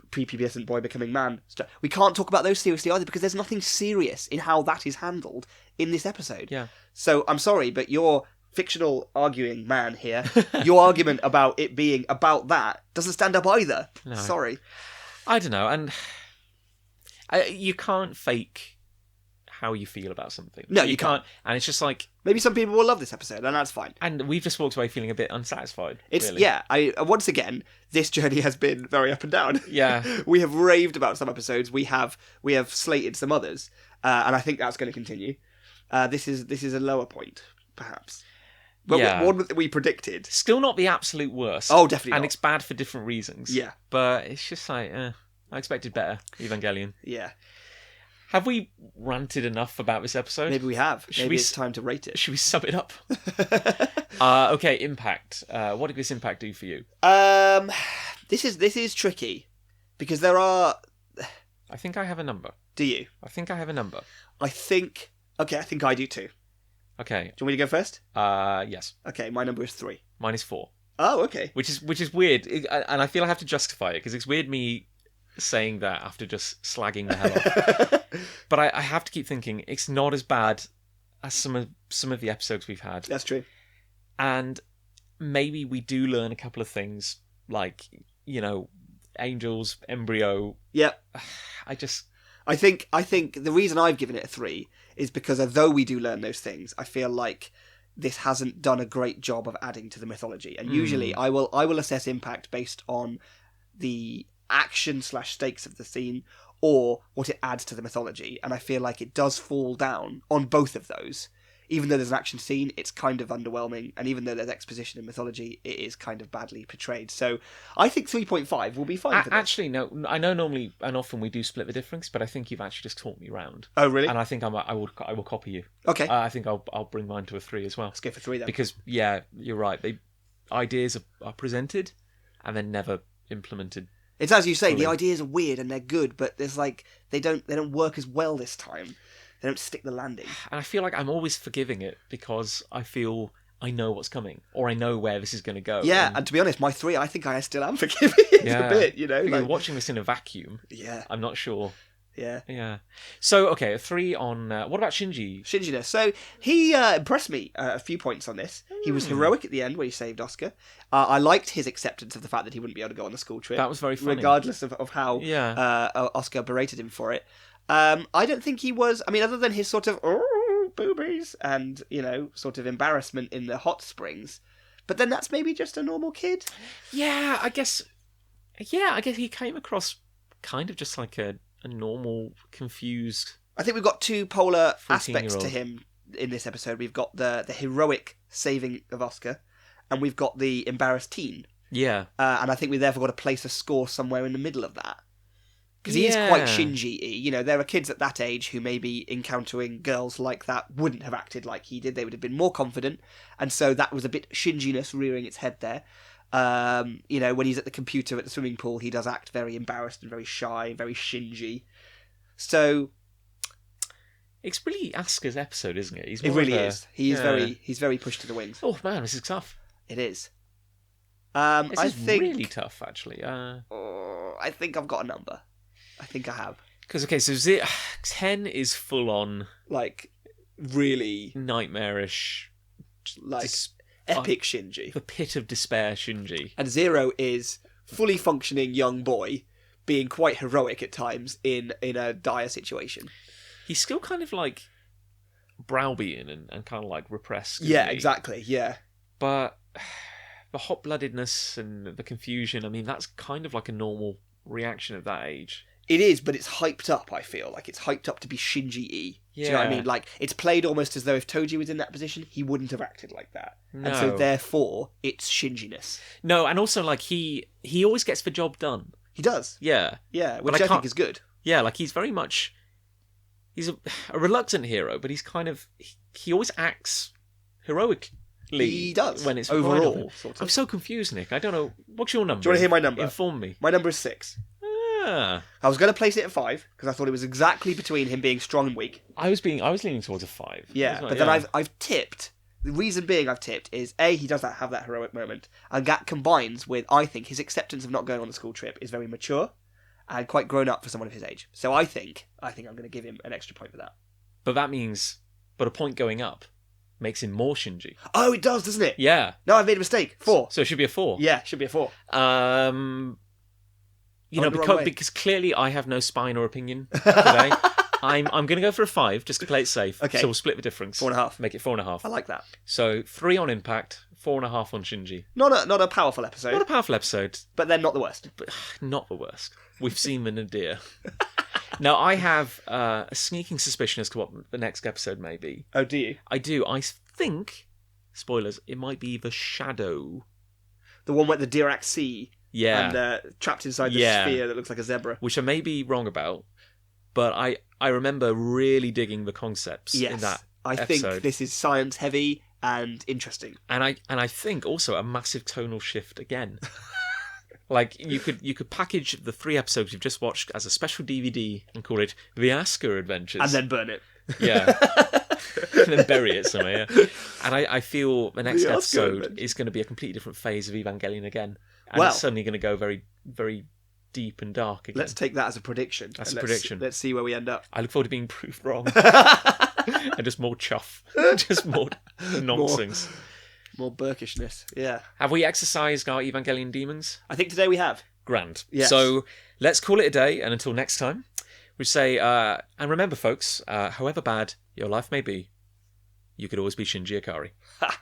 prepubescent boy becoming man stuff. We can't talk about those seriously either because there's nothing serious in how that is handled in this episode. Yeah. So I'm sorry, but you're fictional arguing man here, your argument about it being about that doesn't stand up either. No. Sorry. I don't know, and you can't fake how you feel about something. No, you can't. And it's just like... Maybe some people will love this episode, and that's fine. And we've just walked away feeling a bit unsatisfied. Really. Yeah, once again, this journey has been very up and down. Yeah. We have raved about some episodes, we have slated some others, and I think that's going to continue. This is a lower point, perhaps. But one that we predicted. Still not the absolute worst. Oh, definitely And not. it's bad for different reasons. Yeah. But it's just like, I expected better, Evangelion. Yeah. Have we ranted enough about this episode? Maybe we have. Maybe it's time to rate it. Should we sum it up? Okay, impact. What did this impact do for you? This is tricky. Because there are... I think I have a number. Do you? I think I have a number. I think I do too. Okay. Do you want me to go first? Yes. Okay, my number is 3. Mine is 4. Oh, okay. Which is weird, and I feel I have to justify it because it's weird me saying that after just slagging the hell off. But I have to keep thinking it's not as bad as some of the episodes we've had. That's true. And maybe we do learn a couple of things, like, angels, embryo. Yep. I think the reason I've given it a 3 is because although we do learn those things, I feel like this hasn't done a great job of adding to the mythology. And usually I will assess impact based on the action / stakes of the scene or what it adds to the mythology. And I feel like it does fall down on both of those. Even though there's an action scene, it's kind of underwhelming. And even though there's exposition in mythology, it is kind of badly portrayed. So I think 3.5 will be fine for this. Actually, no. I know normally and often we do split the difference, but I think you've actually just talked me round. Oh, really? And I think I will copy you. Okay. I think I'll bring mine to a 3 as well. Let's go for 3 then. Because, yeah, you're right. Ideas are presented and then never implemented. It's as you say, fully. The ideas are weird and they're good, but there's they don't work as well this time. They don't stick the landing. And I feel like I'm always forgiving it because I feel I know what's coming or I know where this is going to go. Yeah, and to be honest, my 3, I think I still am forgiving it a bit, You're watching this in a vacuum. Yeah. I'm not sure. Yeah. Yeah. So, okay, a 3 on... what about Shinji? Shinji. So, he impressed me a few points on this. He was heroic at the end when he saved Asuka. I liked his acceptance of the fact that he wouldn't be able to go on the school trip. That was very funny. Regardless of how Asuka berated him for it. I don't think he was... I mean, other than his sort of, boobies, and, sort of embarrassment in the hot springs. But then that's maybe just a normal kid? Yeah, I guess he came across kind of just like a normal, confused... I think we've got 2 polar aspects to him in this episode. We've got the heroic saving of Asuka, and we've got the embarrassed teen. Yeah. And I think we've therefore got to place a score somewhere in the middle of that. Because he is quite Shinji-y. There are kids at that age who maybe encountering girls like that wouldn't have acted like he did. They would have been more confident. And so that was a bit Shinji-ness rearing its head there. When he's at the computer at the swimming pool, he does act very embarrassed and very shy, very Shinji. So... It's really Asuka's episode, isn't it? It really is. He's very pushed to the wings. Oh, man, this is tough. It is. This is really tough, actually. I think I've got a number. I think I have. Because, okay, so 10 is full on... Like, really... nightmarish... Like, epic Shinji. The pit of despair Shinji. And 0 is fully functioning young boy being quite heroic at times in a dire situation. He's still kind of, like, browbeaten and kind of, like, repressed. Yeah, exactly, yeah. But the hot-bloodedness and the confusion, I mean, that's kind of like a normal reaction at that age. It is, but it's hyped up, I feel. Like, it's hyped up to be Shinji-y. Yeah. Do you know what I mean? Like, it's played almost as though if Toji was in that position, he wouldn't have acted like that. No. And so, therefore, it's Shinji-ness. No, and also, like, he always gets the job done. He does. Yeah. Yeah, which I think is good. Yeah, like, he's very much... He's a reluctant hero, but he's kind of... He always acts heroically. He does. When it's overall. Sort of. I'm so confused, Nick. I don't know. What's your number? Do you want to hear my number? Inform me. My number is 6. Ah. I was going to place it at 5 because I thought it was exactly between him being strong and weak. I was leaning towards a 5. Yeah, but then I've tipped. The reason being I've tipped is A, he does have that heroic moment, and that combines with, I think, his acceptance of not going on the school trip is very mature and quite grown up for someone of his age. So I think I'm going to give him an extra point for that. But that means, a point going up makes him more Shinji. Oh, it does, doesn't it? Yeah. No, I've made a mistake. 4. So it should be a 4. Yeah, it should be a 4. Because clearly I have no spine or opinion today. I'm going to go for a 5 just to play it safe. Okay. So we'll split the difference. 4.5. Make it 4.5. I like that. So 3 on impact, 4.5 on Shinji. Not a powerful episode. Not a powerful episode. But then not the worst. But not the worst. We've seen the nadir. Now, I have a sneaking suspicion as to what the next episode may be. Oh, do you? I do. I think, spoilers, it might be The Shadow. The one where the Dirac Sea. Yeah. And trapped inside the sphere that looks like a zebra. Which I may be wrong about, but I remember really digging the concepts in that I episode. think this is science heavy and interesting. And I think also a massive tonal shift again. Like, you could package the 3 episodes you've just watched as a special DVD and call it The Asuka Adventures. And then burn it. Yeah. And then bury it somewhere, yeah. And I feel the next episode is going to be a completely different phase of Evangelion again. And it's suddenly going to go very, very deep and dark again. Let's take that as a prediction. That's a prediction. Let's see where we end up. I look forward to being proved wrong. And just more chuff. Just more nonsense. More Burkishness, yeah. Have we exercised our Evangelion demons? I think today we have. Grand. Yes. So let's call it a day, and until next time, we say, and remember, folks, however bad your life may be, you could always be Shinji Ikari. Ha!